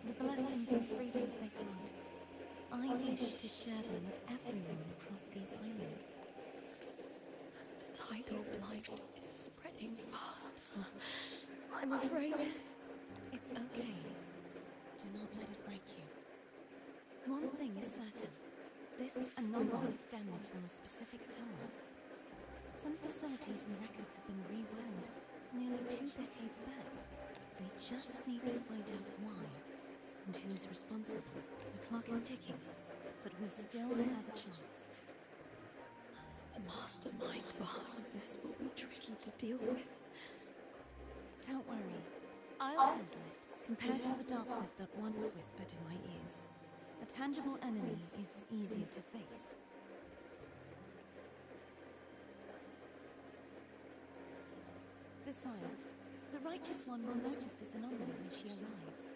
The blessings and freedoms they grant. I wish to share them with everyone across these islands. The tidal blight is spreading fast. I'm afraid. It's okay. Do not let it break you. One thing is certain. This anomaly stems from a specific power. Some facilities and records have been rewound nearly 2 decades back. We just need to find out why and who's responsible. The clock is ticking, but we still have a chance. The mastermind behind this will be tricky to deal with. Don't worry. I'll handle it. Compared to the darkness that once whispered in my ears, a tangible enemy is easier to face. Besides, the Righteous One will notice this anomaly when she arrives.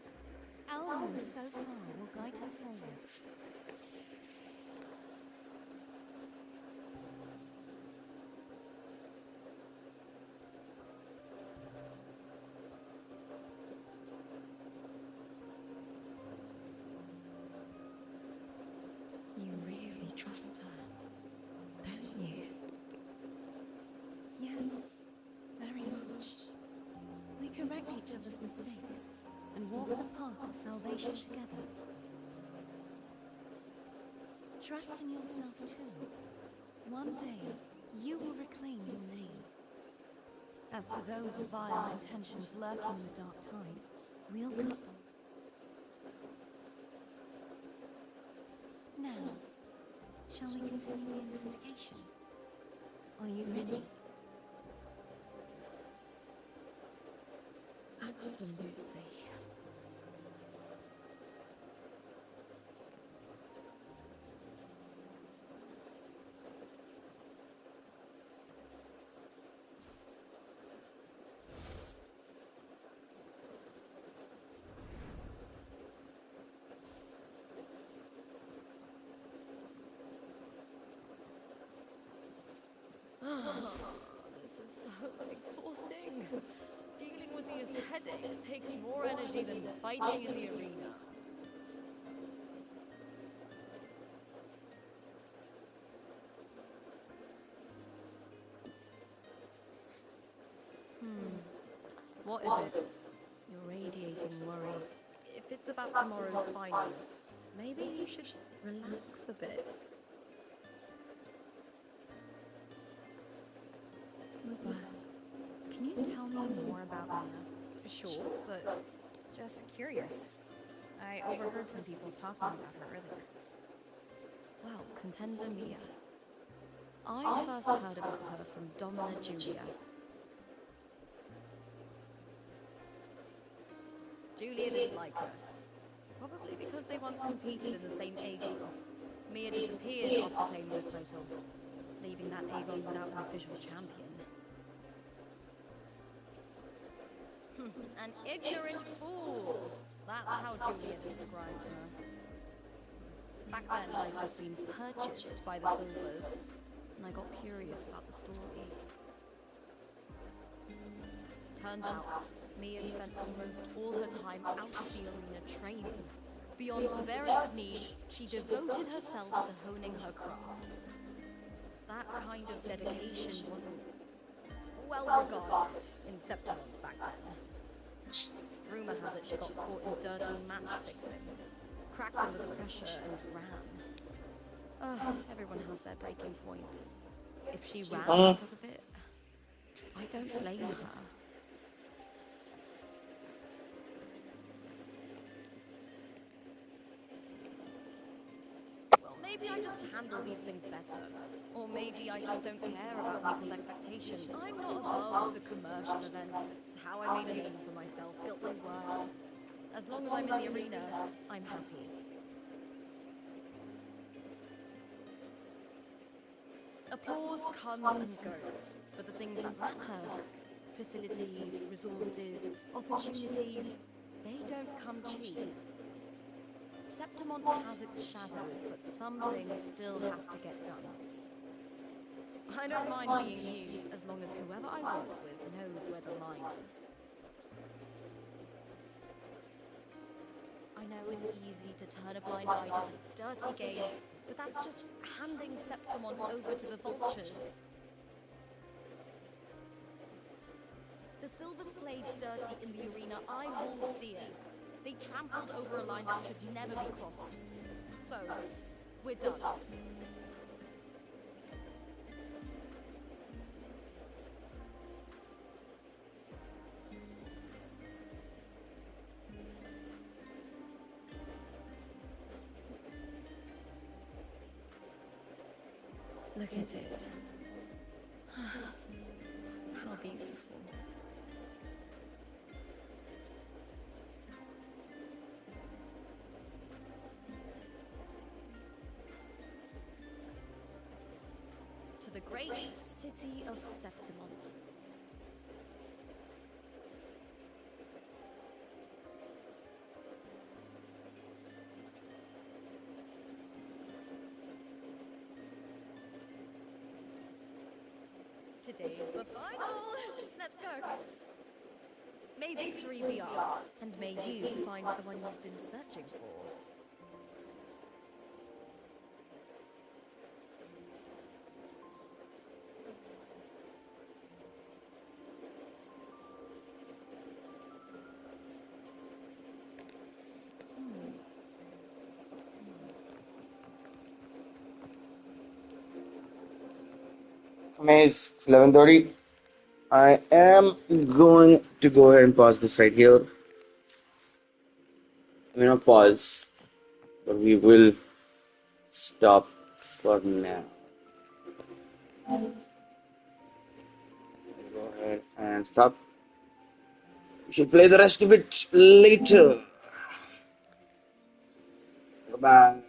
Our move so far will guide her forward. You really trust her, don't you? Yes, very much. We correct each other's mistakes and walk the path of salvation together. Trust in yourself too. One day, you will reclaim your name. As for those vile intentions lurking in the dark tide, we'll cut them. Now, shall we continue the investigation? Are you ready? Absolutely. This is so exhausting. Dealing with these headaches takes more energy than fighting in the arena. What is it? radiating worry. If it's about tomorrow's final, maybe you should relax a bit. Lupa, can you tell me more about Mia? Sure, but Just curious. I overheard some people talking about her earlier. well, contender Mia. I first heard about her from Domina Julia. Julia didn't like her. Probably because they once competed in the same Aegon. Mia disappeared after claiming the title, leaving that Aegon without an official champion. An ignorant fool! That's how Julia described her. Back then, I'd just been purchased by the Silvers, and I got curious about the story. Turns out, Mia spent almost all her time out of the arena training. Beyond the barest of needs, she devoted herself to honing her craft. That kind of dedication wasn't well regarded in Septimont back then. Rumor has it she got caught in dirty match fixing, cracked under the pressure and ran. Everyone has their breaking point. If she ran because of it, I don't blame her. Well, maybe I just handle these things better. Or maybe I just don't care about people's expectations. I'm not above the commercial events. It's how I made a name for myself, built my worth. As long as I'm in the arena, I'm happy. Applause comes and goes, but the things that matter, facilities, resources, opportunities, they don't come cheap. Septimont has its shadows, but some things still have to get done. I don't mind being used as long as whoever I work with knows where the line is. I know it's easy to turn a blind eye to the dirty games, but that's just handing Septimont over to the vultures. The Silvers played dirty in the arena I hold dear. They trampled over a line that should never be crossed. So, we're done. Look at it. How beautiful. To the great city of Septimont. Today's the final! Let's go! May victory be ours, and may you find the one you've been searching for. It's 11:30. I am going to go ahead and pause this right here. I mean, not pause, but we will stop for now. Go ahead and stop. We should play the rest of it later. Bye-bye.